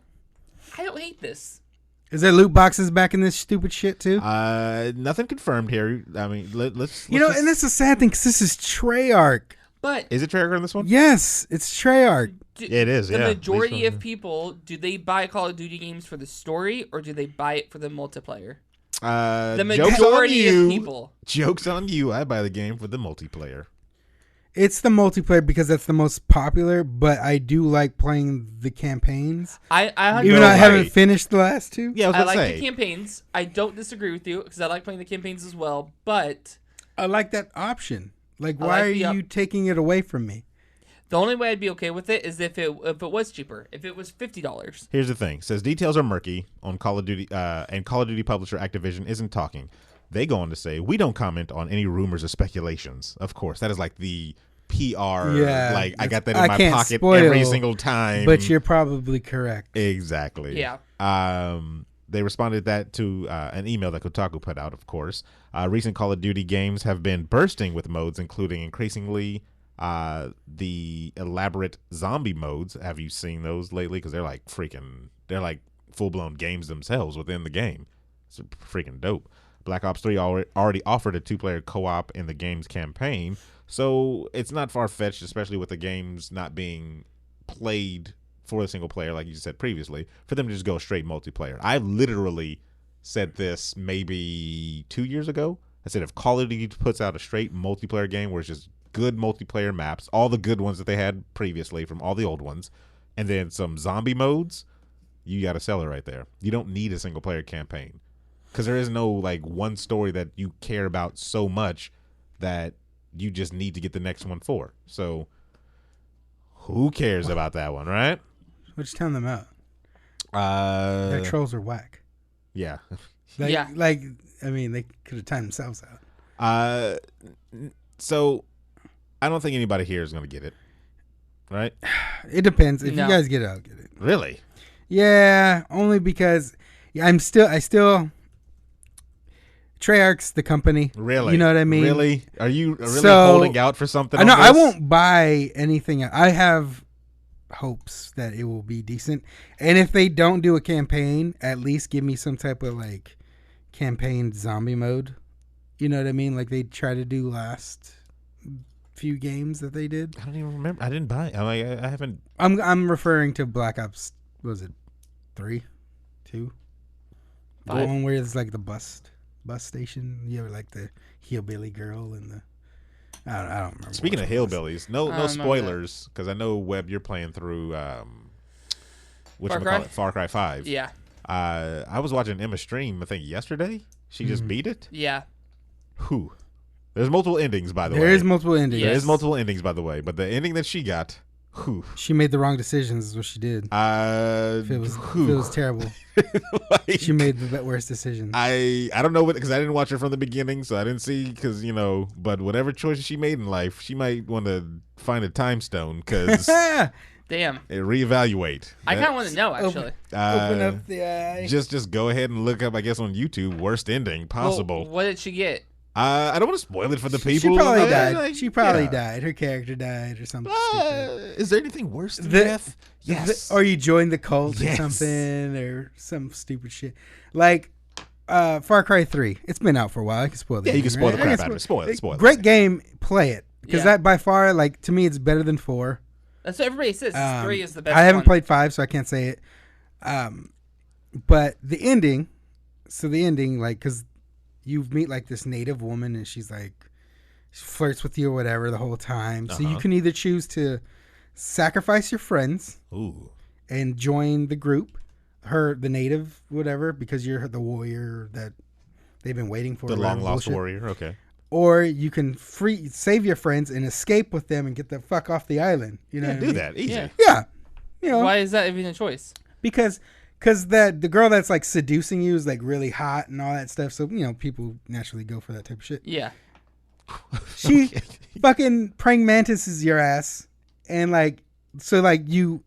I don't hate this. Is there loot boxes back in this stupid shit too? Nothing confirmed here. I mean, let's You know, just- and that's a sad thing because this is Treyarch. But is it Treyarch on this one? Yes, it's Treyarch. It is, The yeah. majority At least of people, do they buy Call of Duty games for the story or do they buy it for the multiplayer? The joke's majority on you. of people. Joke's on you. I buy the game for the multiplayer. It's the multiplayer because that's the most popular, but I do like playing the campaigns. I Even though I way. haven't finished the last two. Yeah, I was I gonna like say. the campaigns. I don't disagree with you because I like playing the campaigns as well. But I like that option. Like, I why like the are you taking it away from me? the only way I'd be okay with it is if it was cheaper. If it was $50. Here's the thing. It says details are murky on Call of Duty, and Call of Duty publisher Activision isn't talking. They go on to say, we don't comment on any rumors or speculations. Of course, that is like the PR. Yeah, Like, I got that I in my can't pocket spoil, every single time. But you're probably correct. Exactly. Yeah. They responded that to an email that Kotaku put out, of course. Recent Call of Duty games have been bursting with modes, including increasingly the elaborate zombie modes. Have you seen those lately? Because they're like full-blown games themselves within the game. It's freaking dope. Black Ops 3 already offered a two-player co-op in the game's campaign, so it's not far-fetched, especially with the games not being played for a single player, like you said previously, for them to just go straight multiplayer. I've literally said this maybe 2 years ago. I said if Call of Duty puts out a straight multiplayer game where it's just good multiplayer maps, all the good ones that they had previously from all the old ones, and then some zombie modes, you got to sell it right there. You don't need a single player campaign because there is no like one story that you care about so much that you just need to get the next one for. So who cares about that one, right? We're just telling them out. Their trolls are whack. Yeah. Like, I mean, they could have timed themselves out. So I don't think anybody here is going to get it, right? It depends. If you guys get it, I'll get it. Really? Yeah, only because I still Treyarch's the company. Really? You know what I mean? Really? Are you really holding out for something? No, on I this? won't buy anything. I have hopes that it will be decent. And if they don't do a campaign, at least give me some type of like campaign zombie mode. You know what I mean? Like they tried to do last few games that they did. I don't even remember. I didn't buy it. I haven't. I'm referring to Black Ops. What was it 3, 2? The one where it's like the bus station. You ever like the hillbilly girl and the. I don't remember. Speaking of hillbillies, no spoilers because I know Webb, you're playing through Far Cry 5. Yeah. I was watching Emma stream. I think yesterday. She just beat it. Yeah. Whew. There's multiple endings, by the way. There is multiple endings. There is multiple endings, by the way. But the ending that she got, whew. She made the wrong decisions. Is what she did. It was terrible. Like, she made the worst decisions. I don't know because I didn't watch her from the beginning, so I didn't see because but whatever choices she made in life, she might want to find a time stone because damn, reevaluate. I kind of want to know actually. Open up the eye. Just go ahead and look up, I guess, on YouTube worst ending possible. Well, what did she get? I don't want to spoil it for the people. She probably died. She probably died. Her character died or something stupid. Is there anything worse than death? Yes. Or you joined the cult or something or some stupid shit. Like Far Cry 3. It's been out for a while. I can spoil the game. Yeah, you can spoil the crap out of it. Spoil it. Great game. Play it. Because that by far, like, to me, it's better than 4. That's what everybody says. 3 is the best I haven't played 5, so I can't say it. But the ending, like, because you meet like this native woman and she flirts with you or whatever the whole time. So you can either choose to sacrifice your friends and join the group, the native, whatever, because you're the warrior that they've been waiting for. The long lost warrior. Okay. Or you can save your friends and escape with them and get the fuck off the island. You know, do that easy. Yeah. You know, why is that even a choice? Because the girl that's like seducing you is like really hot and all that stuff. So, you know, people naturally go for that type of shit. Yeah. She fucking praying mantises your ass. And like, so like you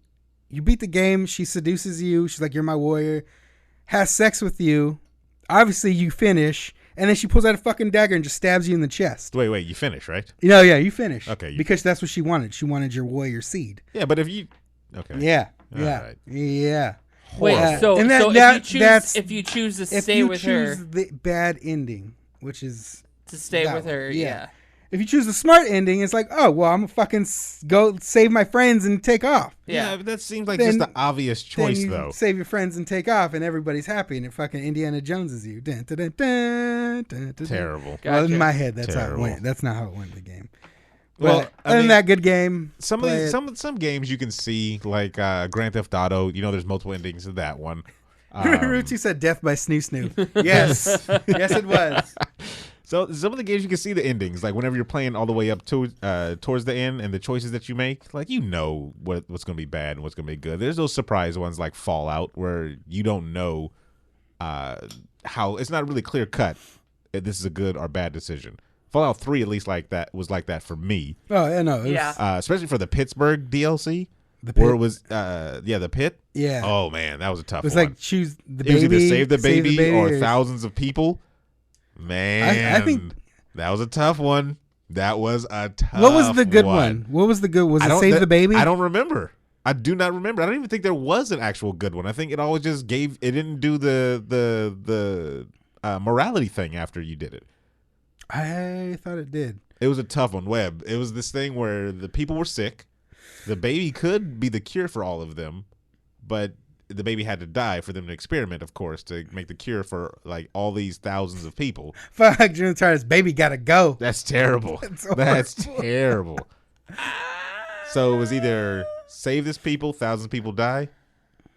beat the game. She seduces you. She's like, you're my warrior. Has sex with you. Obviously you finish. And then she pulls out a fucking dagger and just stabs you in the chest. Wait, you finish, right? Yeah, you finish. Okay. Because that's what she wanted. She wanted your warrior seed. Yeah, but if you... Okay. Yeah. Right. Yeah. Wait, so if you choose to stay with her, if you choose the bad ending, which is to stay with her, yeah. If you choose the smart ending, it's like, oh well, I'm gonna fucking go save my friends and take off. Yeah, but that seems like just the obvious choice, though. Save your friends and take off, and everybody's happy, and it fucking Indiana Joneses you. Dun, dun, dun, dun, dun, dun. Terrible. Gotcha. Well, in my head, that's how it went. That's not how it went in the game. Well, other than that, good game. Some games you can see, like Grand Theft Auto. You know, there's multiple endings to that one. Ruti said death by Snoo Snoo. Yes. Yes, it was. So some of the games you can see the endings, like whenever you're playing all the way up to towards the end and the choices that you make, like you know what's going to be bad and what's going to be good. There's those surprise ones like Fallout where you don't know how it's not really clear cut if this is a good or bad decision. Fallout 3 at least was like that for me. Oh yeah, no, especially for the Pittsburgh DLC. The Pit? Where it was the Pit. Yeah. Oh man, that was a tough one. It was like choose the baby. It was either save the baby or thousands of people. Man, I think that was a tough one. That was a tough. What was the good one? What was the good? Was it save the baby? I don't remember. I do not remember. I don't even think there was an actual good one. I think it always just gave. It didn't do the morality thing after you did it. I thought it did. It was a tough one, Webb. It was this thing where the people were sick. The baby could be the cure for all of them, but the baby had to die for them to experiment, of course, to make the cure for like all these thousands of people. Fuck, Jim Turner's baby gotta go. That's terrible. That's terrible. So it was either save this people, thousands of people die,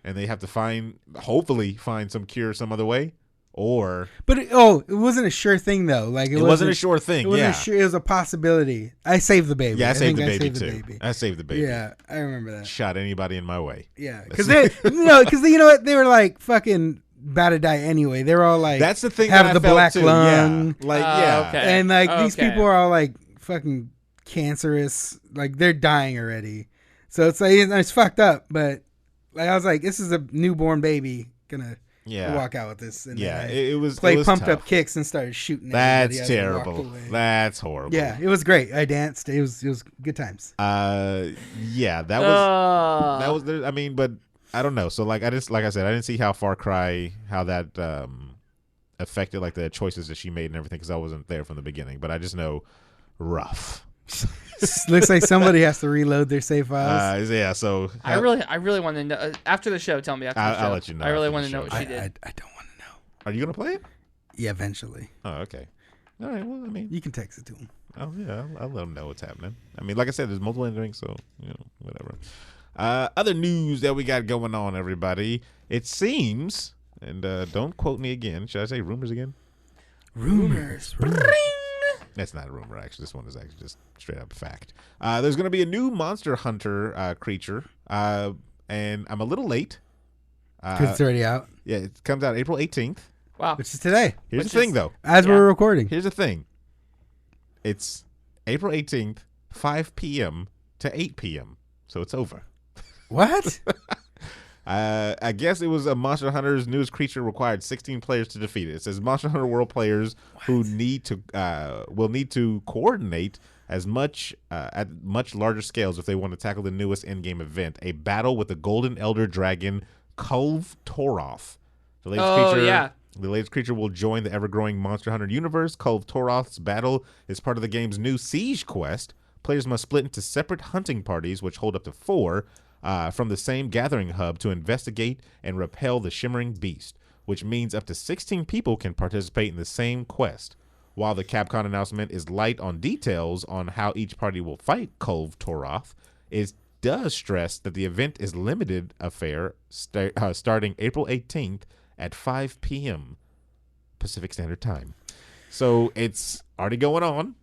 and they have to hopefully find some cure some other way, or but it wasn't a sure thing though. Like it wasn't a sure thing. It wasn't it was a possibility. I saved the baby. Yeah, I saved the baby too. I saved the baby. Yeah, I remember that. Shot anybody in my way. Yeah, because you know what, they were like fucking about to die anyway. They were all like, that's the thing. Have that the I felt black too. lung. Yeah. Like yeah, okay. And like these people are all like fucking cancerous. Like they're dying already. So it's like it's fucked up. But like I was like, this is a newborn baby gonna. Yeah, walk out with this. And it was pumped tough. up kicks and started shooting. That's terrible. That's horrible. Yeah, it was great. I danced. It was good times. Yeah, that was I mean, but I don't know. So like I said, I didn't see how Far Cry that affected like the choices that she made and everything because I wasn't there from the beginning. But I just know rough. Looks like somebody has to reload their save files. Yeah, so I really want to know after the show. Tell me after the show. I'll let you know. I really want to know what she did. I don't want to know. Are you gonna play it? Yeah, eventually. Oh, okay. All right. Well, I mean, you can text it to him. Oh yeah, I'll let him know what's happening. I mean, like I said, there's multiple endings, so whatever. Other news that we got going on, everybody. It seems, and don't quote me again. Should I say rumors again? Rumors. That's not a rumor, actually. This one is actually just straight up fact. There's going to be a new Monster Hunter creature, and I'm a little late. Because it's already out. Yeah, it comes out April 18th. Wow. Which is today. Here's the thing, though. As we're recording. Here's the thing. It's April 18th, 5 p.m. to 8 p.m., so it's over. What? I guess it was a Monster Hunter's newest creature required 16 players to defeat it. It says Monster Hunter World players who will need to coordinate as much at much larger scales if they want to tackle the newest in-game event, a battle with the Golden Elder Dragon Kulve Toroth. The latest creature will join the ever-growing Monster Hunter universe. Kulve Toroth's battle is part of the game's new Siege quest. Players must split into separate hunting parties, which hold up to 4. From the same gathering hub to investigate and repel the shimmering beast, which means up to 16 people can participate in the same quest. While the Capcom announcement is light on details on how each party will fight Kulve Toroth, it does stress that the event is limited affair starting April 18th at 5 p.m. Pacific Standard Time. So it's already going on.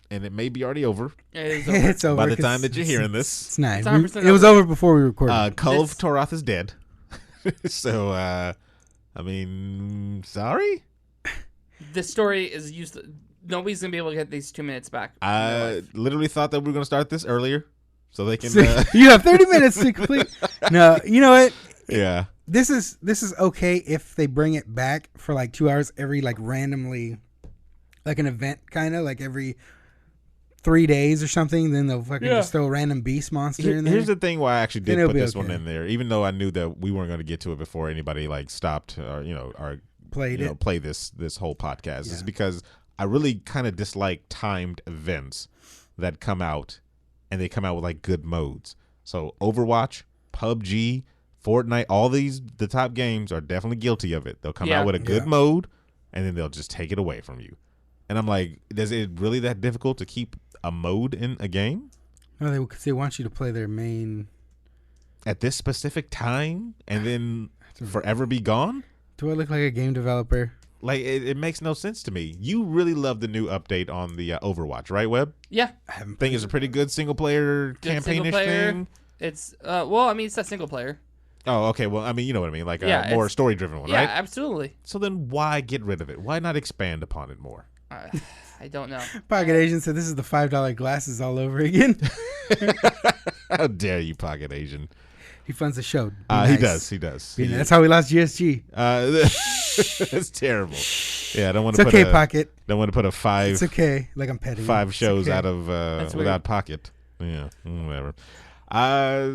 And it may be already over. It's over. By the time that you're hearing this. It's nice. It was over before we recorded. Kulve Toroth is dead. So, I mean, sorry? This story is useless. Nobody's going to be able to get these 2 minutes back. I literally thought that we were going to start this earlier. So they can... you have 30 minutes to complete. No, you know what? Yeah. This is okay if they bring it back for like 2 hours every like randomly, like an event kind of, like every 3 days or something, then they'll fucking just throw a random beast monster in there. Here's the thing why I actually did put this one in there, even though I knew that we weren't going to get to it before anybody like stopped or play this whole podcast, is because I really kind of dislike timed events that come out and they come out with like good modes. So Overwatch, PUBG, Fortnite, all the top games are definitely guilty of it. They'll come out with a good mode and then they'll just take it away from you. And I'm like, is it really that difficult to keep a mode in a game? No, they want you to play their main at this specific time and then forever be gone? Do I look like a game developer? Like, it makes no sense to me. You really love the new update on the Overwatch, right, Webb? Yeah. I think it's a pretty good single-player campaign-ish thing. It's, well, I mean, it's a single-player. Oh, okay. Well, I mean, you know what I mean. Like a more story-driven one, right? Yeah, absolutely. So then why get rid of it? Why not expand upon it more? I don't know. Pocket Asian said this is the $5 glasses all over again. How dare you, Pocket Asian? He funds the show. Nice. He does. That's how we lost GSG. That's terrible. Yeah, I don't want to. It's okay, Pocket. Don't want to put a 5. It's okay. Like I'm petting. 5 shows out of without Pocket. Yeah, whatever.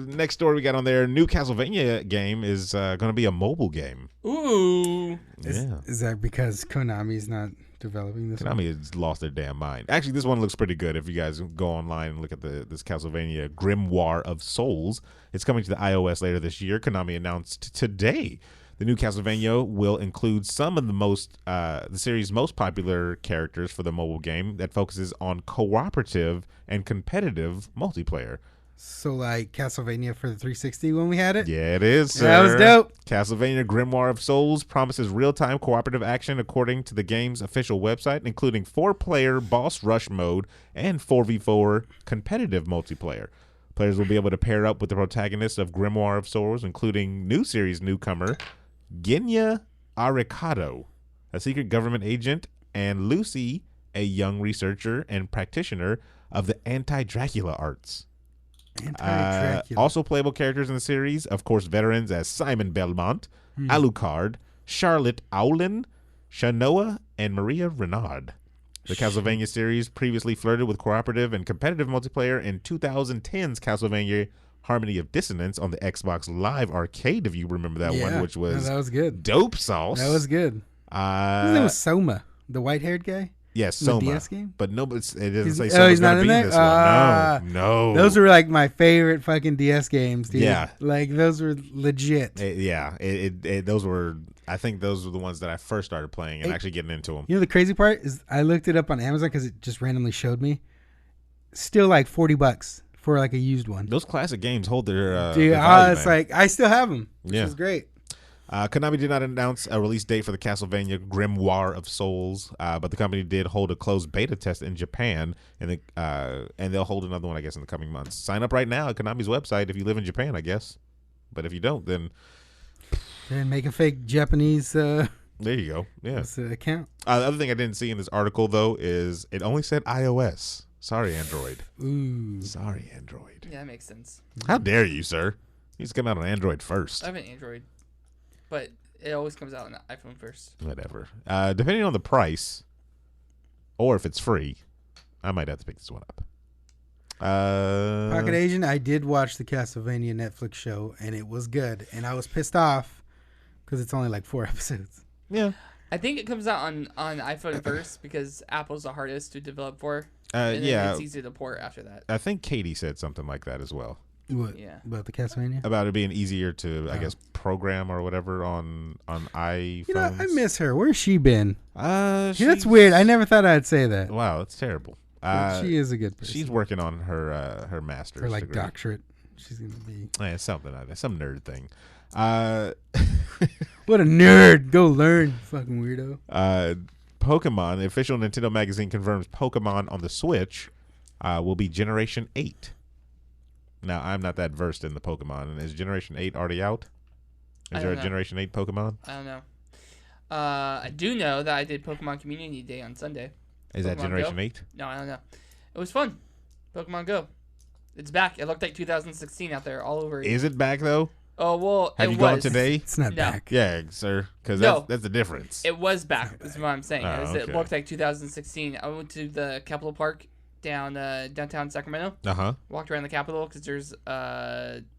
Next story we got on there. New Castlevania game is going to be a mobile game. Ooh. Is that because Konami's not developing this. Konami has lost their damn mind. Actually, this one looks pretty good. If you guys go online and look at this Castlevania Grimoire of Souls, it's coming to the iOS later this year. Konami announced today the new Castlevania will include some of the series' most popular characters for the mobile game that focuses on cooperative and competitive multiplayer. So like Castlevania for the 360 when we had it? Yeah, it is, sir. That was dope. Castlevania Grimoire of Souls promises real-time cooperative action according to the game's official website, including 4-player boss rush mode and 4v4 competitive multiplayer. Players will be able to pair up with the protagonists of Grimoire of Souls, including new series newcomer Genya Arikado, a secret government agent, and Lucy, a young researcher and practitioner of the anti-Dracula arts. Also playable characters in the series, of course, veterans as Simon Belmont, Alucard, Charlotte Owlin, Shanoa, and Maria Renard. The Castlevania series previously flirted with cooperative and competitive multiplayer in 2010's Castlevania Harmony of Dissonance on the Xbox Live Arcade, if you remember that one, which was, that was good. Dope sauce. That was good. His name was Soma, the white-haired guy. Yes, Soma. The DS game? But no, it doesn't say Soma's going to be in this one. No. Those were like my favorite fucking DS games, dude. Yeah. Like, those were legit. Those were, I think those were the ones that I first started playing and actually getting into them. You know, the crazy part is I looked it up on Amazon because it just randomly showed me. Still like $40 for like a used one. Those classic games hold their dude, their value, it's like, I still have them, which Yeah. is great. Konami did not announce a release date for the Castlevania Grimoire of Souls, but the company did hold a closed beta test in Japan, and they'll hold another one, I guess, in the coming months. Sign up right now at Konami's website if you live in Japan, I guess. But if you don't, then make a fake Japanese there you go. Yeah. account. The other thing I didn't see in this article, though, is it only said iOS. Sorry, Android. Ooh. Sorry, Android. Yeah, that makes sense. How dare you, sir? You just come out on Android first. I have an Android, but it always comes out on iPhone first. Whatever. Depending on the price, or if it's free, I might have to pick this one up. Pocket Asian, I did watch the Castlevania Netflix show, and it was good. And I was pissed off because it's only like 4 episodes. Yeah. I think it comes out on iPhone first because Apple's the hardest to develop for. And then it's easy to port after that. I think Katie said something like that as well. What? Yeah. About the Castlevania? About it being easier to, I guess, program or whatever on iPhones. You know, I miss her. Where's she been? That's weird. I never thought I'd say that. Wow, that's terrible. She is a good person. She's working on her master's. Her like degree. doctorate. She's gonna be Something like that. Some nerd thing. What a nerd. Go learn, fucking weirdo. Pokemon, the official Nintendo magazine confirms Pokemon on the Switch will be Generation 8. Now, I'm not that versed in the Pokemon. Is Generation 8 already out? Is there a Generation 8 Pokemon? I don't know. I do know that I did Pokemon Community Day on Sunday. Is that Generation 8? No, I don't know. It was fun. Pokemon Go. It's back. It looked like 2016 out there all over. Is it back, though? Oh, well, Have you gone today? It's not back. Yeah, sir. Because that's the difference. It was back. Is what I'm saying. Okay. It looked like 2016. I went to the Capitol Park downtown Sacramento. Walked around the Capitol because there's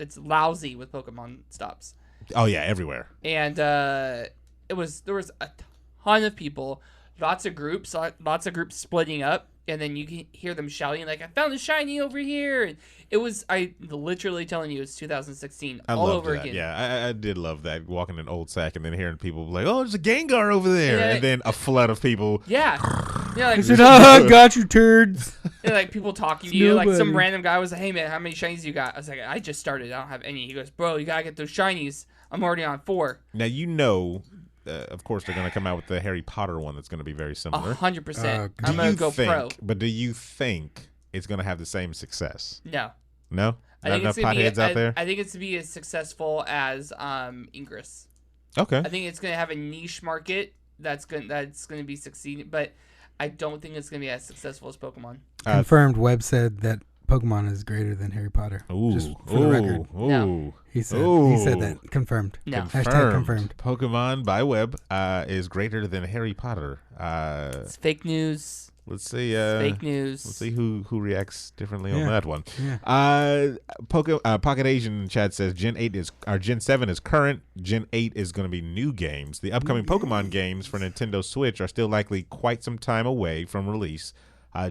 it's lousy with Pokemon stops. Oh yeah, everywhere. And there was a ton of people, lots of groups splitting up, and then you can hear them shouting like, "I found a shiny over here!" And it was, I literally telling you, it's 2016 all over again. Yeah, I did love that, walking in Old Sac and then hearing people like, "Oh, there's a Gengar over there," and then a flood of people. Yeah, like, I said, "Oh, got you, turds." Like people talking to you, like some random guy was like, "Hey man, how many shinies you got?" I was like, "I just started. I don't have any." He goes, "Bro, you gotta get those shinies. I'm already on 4." Now you know. Of course, they're going to come out with the Harry Potter one that's going to be very similar. 100%. I'm going to go pro. But do you think it's going to have the same success? No. No? Not enough potheads out there? I think it's to be as successful as Ingress. Okay. I think it's going to have a niche market that's going to be succeeding, but I don't think it's going to be as successful as Pokemon. Confirmed. Webb said that Pokemon is greater than Harry Potter. Just for the record. No. He said that. Confirmed. No. Hashtag confirmed. Pokemon by Webb is greater than Harry Potter. It's fake news. Let's see. Fake news. Let's see who reacts differently on that one. Yeah. Pocket Asian Chad says Gen 7 is current. Gen 8 is going to be new games. The upcoming Pokemon games for Nintendo Switch are still likely quite some time away from release.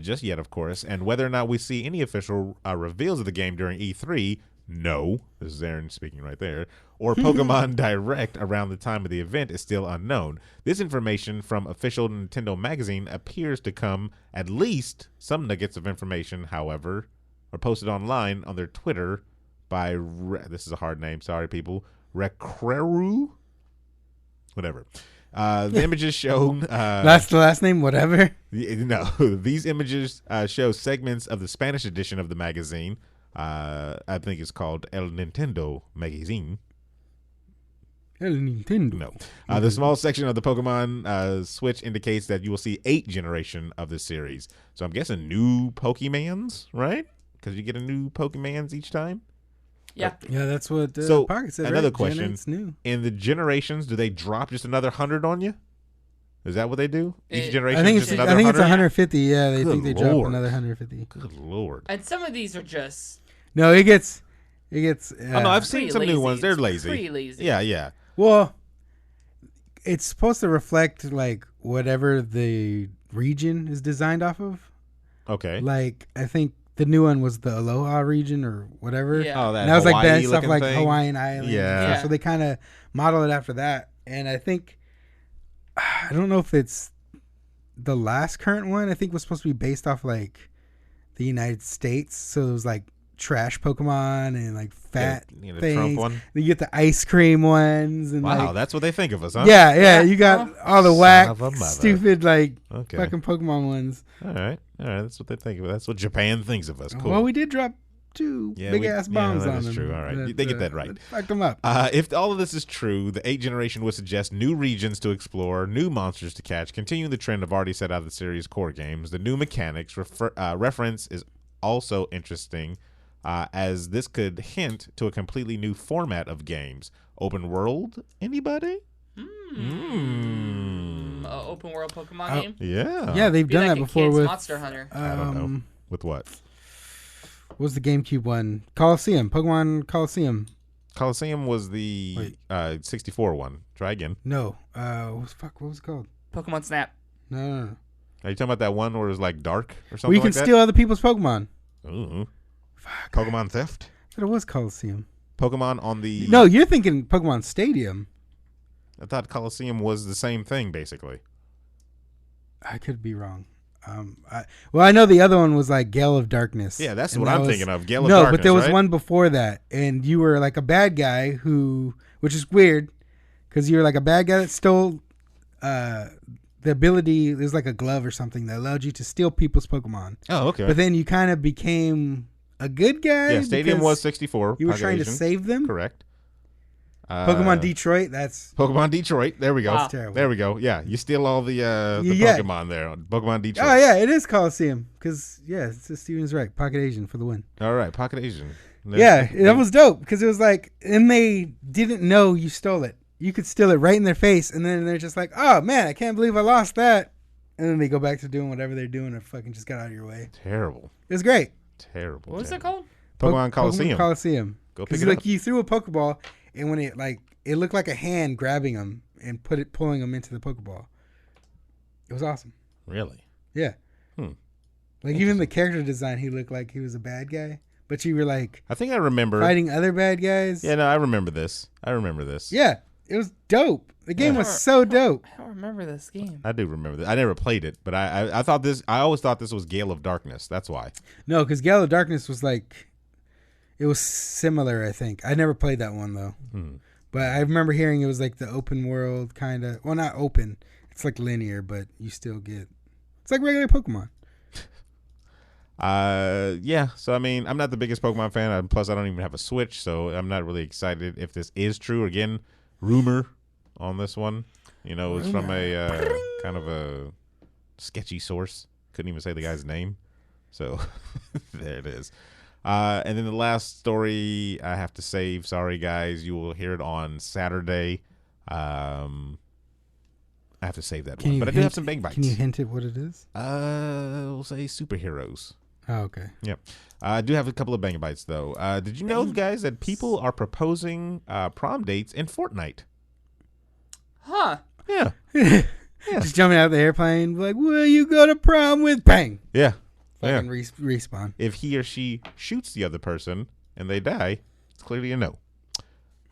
Just yet, of course. And whether or not we see any official reveals of the game during E3, no. This is Aaron speaking right there. Or Pokemon Direct around the time of the event is still unknown. This information from official Nintendo magazine appears to come, at least some nuggets of information, however, are posted online on their Twitter by, this is a hard name, sorry people, Recreru? Whatever. The images shown... That's the last name, whatever? No, these images show segments of the Spanish edition of the magazine. I think it's called El Nintendo Magazine. El Nintendo. No. The small section of the Pokemon Switch indicates that you will see 8 generation of this series. So I'm guessing new Pokemans, right? Because you get a new Pokemans each time? Yeah. Yeah, that's what So, Pocket said. another right? question. It's new. In the generations, do they drop just another 100 on you? Is that what they do? Each generation I think just it's another 100? 150. Yeah, they Good think they drop Lord. another 150. Good Lord. And some of these are just No, it gets. Oh, no, I've seen pretty some lazy. new ones. They're It's lazy. pretty lazy. Yeah. Well, it's supposed to reflect like whatever the region is designed off of. Okay. Like I think the new one was the Aloha region or whatever. Yeah. Oh, that And that was like Hawaii that stuff looking like thing? Hawaiian Islands. Yeah. And stuff. So they kind of model it after that. And I think I don't know if it's the last current one. I think was supposed to be based off like the United States. So it was like trash Pokemon and like fat Yeah, the things. Trump one. You get the ice cream ones and Wow, like, that's what they think of us, huh? yeah. You got all the Son whack, of a mother. stupid like Okay. fucking Pokemon ones. All right. That's what they think of us. That's what Japan thinks of us. Cool. Well, we did drop 2 Yeah, big ass bombs that on is them. true. All right. They get that right. Fucked them up. If all of this is true, the 8th generation would suggest new regions to explore, new monsters to catch, continuing the trend of already set out of the series' core games. The new mechanics reference is also interesting, as this could hint to a completely new format of games. Open world? Anybody? Open world Pokemon game. Yeah. Yeah, they've Be done like that a before kid's with Monster Hunter. I don't know. With what? What was the GameCube one? Coliseum. Pokemon Coliseum. Coliseum was the 64 one. Try again. No. What was it called? Pokemon Snap. No. Are you talking about that one where it was like dark or something Where you can like that? steal other people's Pokemon. Ooh. Pokemon theft? I thought it was Coliseum. Pokemon on the... No, you're thinking Pokemon Stadium. I thought Coliseum was the same thing, basically. I could be wrong. I know the other one was like Gale of Darkness. Yeah, that's And what that I'm was- thinking of. Gale of No, Darkness, but there was right? one before that, and you were like a bad guy which is weird, because you were like a bad guy that stole the ability. There's like a glove or something that allowed you to steal people's Pokemon. Oh, okay. But then you kind of became a good guy. Yeah, Stadium because was 64. You were trying to save them. Correct. Pokemon Detroit. That's Pokemon Detroit. There we go. Wow. terrible. There we go. Yeah, you steal all the Yeah. Pokemon there. Pokemon Detroit. Oh yeah, it is Coliseum because Steven's right. Pocket Asian for the win. All right, Pocket Asian. Yeah, that was dope because it was like, and they didn't know you stole it. You could steal it right in their face, and then they're just like, "Oh man, I can't believe I lost that," and then they go back to doing whatever they're doing and fucking just got out of your way. terrible. It was great. Terrible. What was it called? Pokemon Coliseum. Pokemon Coliseum. Go pick Because it like up. you threw a Pokeball, and when it looked like a hand grabbing them and pulling them into the Pokeball. It was awesome. Really? Yeah. Like even the character design, he looked like he was a bad guy, but you were like I think I remember. fighting other bad guys. Yeah, no, I remember this. Yeah, it was dope. The game was so dope. I don't remember this game. I do remember that. I never played it, but I thought this. I always thought this was Gale of Darkness. That's why. No, because Gale of Darkness was like, it was similar. I think I never played that one though, but I remember hearing it was like the open world kind of. Well, not open. It's like linear, but you still get. It's like regular Pokemon. Yeah. So I mean, I'm not the biggest Pokemon fan. Plus, I don't even have a Switch, so I'm not really excited if this is true. Again, rumor on this one. You know, it's from a kind of a sketchy source. Couldn't even say the guy's name. So there it is. And then the last story I have to save. Sorry, guys. You will hear it on Saturday. I have to save that one. But I do have some bang bites. Can you hint at what it is? We'll say superheroes. Oh, okay. Yep. I do have a couple of bang bites, though. Did you know, guys, that people are proposing prom dates in Fortnite? Huh. Yeah. Just jumping out of the airplane, like, will you go to prom with? Bang. Yeah. Fucking respawn. If he or she shoots the other person and they die, it's clearly a no.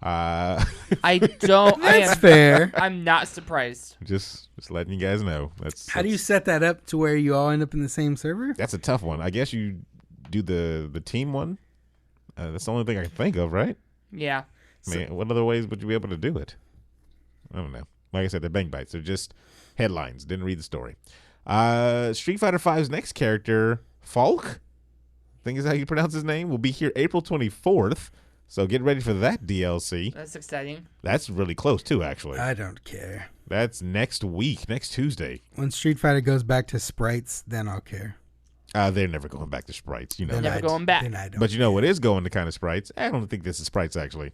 I don't. That's fair. I'm not surprised. Just letting you guys know. How do you set that up to where you all end up in the same server? That's a tough one. I guess you do the team one. That's the only thing I can think of, right? Yeah. I mean, what other ways would you be able to do it? I don't know. Like I said, they're bang bites. They're just headlines. Didn't read the story. Street Fighter V's next character, Falk, I think is how you pronounce his name, will be here April 24th. So get ready for that DLC. That's exciting. That's really close, too, actually. I don't care. That's next week, next Tuesday. When Street Fighter goes back to sprites, then I'll care. They're never going back to sprites, you know. They're never going back. Then I don't But you know what is going to kind of sprites? I don't think this is sprites, actually.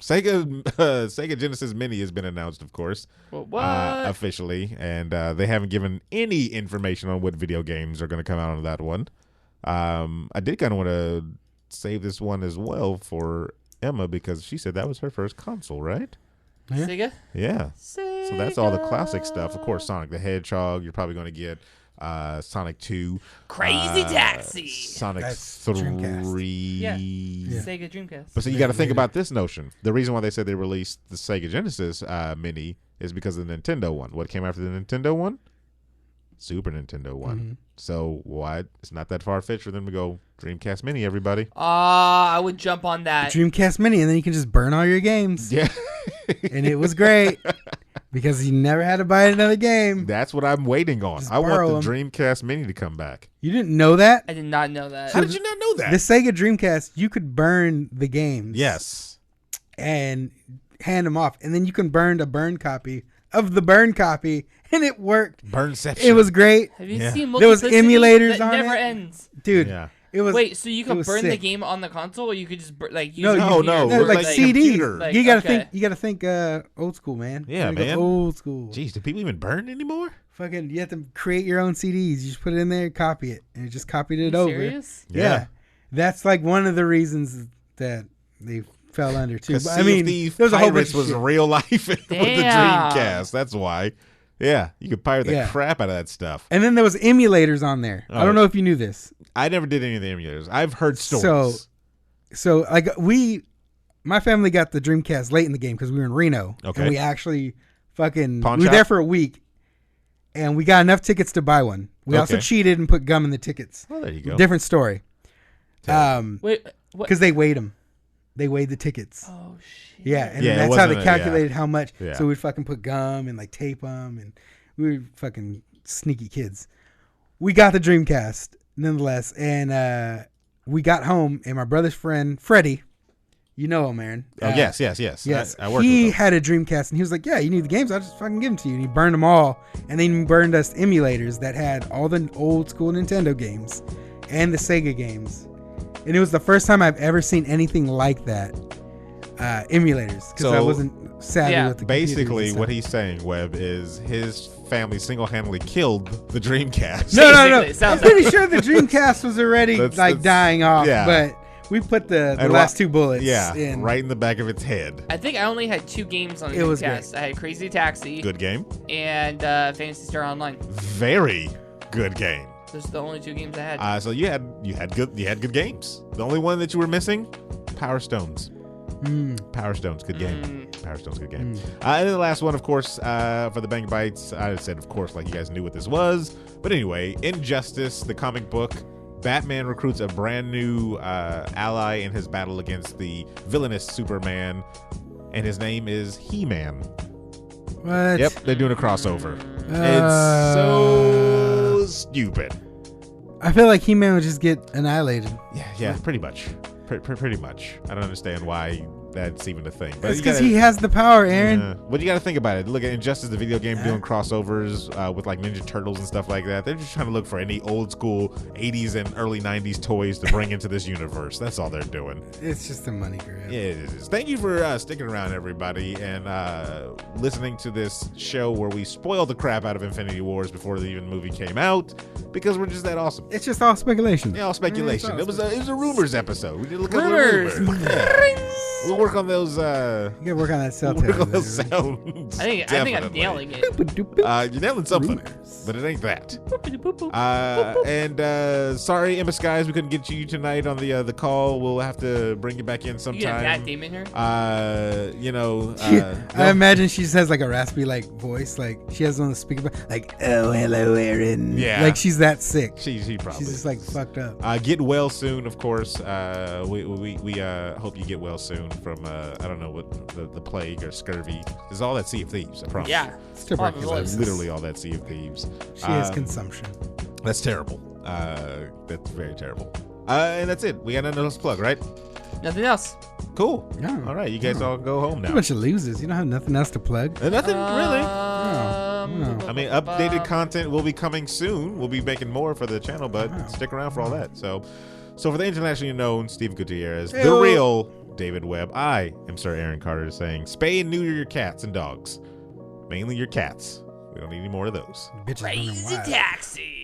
Sega Genesis Mini has been announced, of course, What? officially, and they haven't given any information on what video games are going to come out on that one. I did kind of want to save this one as well for Emma because she said that was her first console, right? Yeah. Sega? Yeah. Sega. So that's all the classic stuff. Of course, Sonic the Hedgehog. You're probably going to get Sonic 2. Crazy Taxi. Sonic That's 3. Dreamcast. Yeah. Yeah. Sega Dreamcast. But so you got to think about this notion. The reason why they said they released the Sega Genesis Mini is because of the Nintendo one. What came after the Nintendo one? Super Nintendo one. Mm-hmm. So why? It's not that far-fetched for them to go Dreamcast Mini, everybody. I would jump on that. Dreamcast Mini, and then you can just burn all your games. Yeah. And it was great because you never had to buy another game. That's what I'm waiting on. Just I want borrow the 'em. Dreamcast Mini to come back. You didn't know that? I did not know that. How did you not know that? The Sega Dreamcast, you could burn the games. Yes. And hand them off. And then you can burn a burn copy of the burn copy. And it worked. Burnception. It was great. Have you Yeah. seen There was Multiplicity? emulators that on never it. ends. Dude, Yeah. it was. Wait, so you it could was burn the sick. game on the console, or you could just use No, your no, computer? no, No, with, like like, CDs. computer. Like, You gotta okay. think old school, man. Yeah, You gotta go man. old school. Jeez, do people even burn anymore? Fucking, you have to create your own CDs. You just put it in there, copy it, and it just copied it Are you over. serious? Yeah. That's like one of the reasons that they fell under too. Because But, I mean, Thief there's a whole bunch Pirates of was shit. real life with the Damn. Dreamcast. That's why. Yeah, you could pirate the Yeah. crap out of that stuff. And then there was emulators on there. I Oh. don't know if you knew this. I never did any of the emulators. I've heard stories. So like my family got the Dreamcast late in the game because we were in Reno. Okay. And we actually Pawn we were shop? there for a week, and we got enough tickets to buy one. We also Okay. cheated and put gum in the tickets. Well, there you go. Different story. Wait, what? Because they weighed them. They weighed the tickets. Oh shit. Yeah, and Yeah, it that's how they wasn't calculated how much. Yeah. So we'd fucking put gum and like tape them, and we were fucking sneaky kids. We got the Dreamcast nonetheless, and we got home, and my brother's friend Freddie, you know him, Aaron. Oh, yes. Yes, I worked he with them. had a Dreamcast, and he was like, "Yeah, you need the games. I'll just fucking give them to you." And he burned them all, and then he burned us emulators that had all the old school Nintendo games and the Sega games. And it was the first time I've ever seen anything like that. Emulators, because I So, wasn't savvy yeah, with the computers Basically, and what stuff. he's saying, Webb, is his family single-handedly killed the Dreamcast. No. Basically, it sounds I'm pretty sure the Dreamcast was already That's- dying off, yeah. but we put the And last wha- two bullets Yeah, in. right in the back of its head. I think I only had 2 games on the It was Dreamcast. I had Crazy Taxi Good game. and Fantasy Star Online. Very good game. Those are the only 2 games I had. So you had good games. The only one that you were missing, Power Stones. Power Stones, good game. Power Stones, good game. And then the last one, of course, for the Bang Bites, I said, of course, like you guys knew what this was. But anyway, Injustice, the comic book, Batman recruits a brand new ally in his battle against the villainous Superman, and his name is He-Man. What? Yep, they're doing a crossover. It's so stupid. I feel like He-Man would just get annihilated. Yeah, pretty much. Pretty much. I don't understand why that's even a thing. But It's because he has the power, Aaron. Yeah. But you got to think about it. Look at Injustice, the video game, doing crossovers with like Ninja Turtles and stuff like that. They're just trying to look for any old school 80s and early 90s toys to bring into this universe. That's all they're doing. It's just a money grab. Yeah, it is. Thank you for sticking around, everybody, and listening to this show where we spoiled the crap out of Infinity Wars before the even movie came out, because we're just that awesome. It's just all speculation. Yeah, all speculation. It was a rumors episode. We did look at Rumors. the rumors. Yeah. We'll work on those. You gotta work on that cell Work on tower. those sounds. I think I'm nailing it. You're nailing something, Rumors. but it ain't that. And sorry, Emma Skies, we couldn't get you tonight on the call. We'll have to bring you back in sometime. You got Matt Damon here? I imagine she just has like a raspy like voice, like she has on the speaker, like "Oh, hello, Aaron." Yeah. like she's that sick. She probably. She's just like fucked up. Get well soon, of course. We hope you get well soon from I don't know what the plague or scurvy. This is all that Sea of Thieves. I promise. Yeah. It's tuberculosis. Literally all that Sea of Thieves. She has consumption. That's terrible. That's very terrible. And that's it. We got nothing else to plug, right? Nothing else. Cool. Yeah. All right, you guys all go home You're now. a bunch of losers. You don't have nothing else to plug. Nothing really. No. I mean, updated content will be coming soon. We'll be making more for the channel, but stick around for all that. So for the internationally known Steve Gutierrez, the real David Webb, I am Sir Aaron Carter saying, spay and neuter your cats and dogs. Mainly your cats. We don't need any more of those. Bitches running Crazy wild. taxi.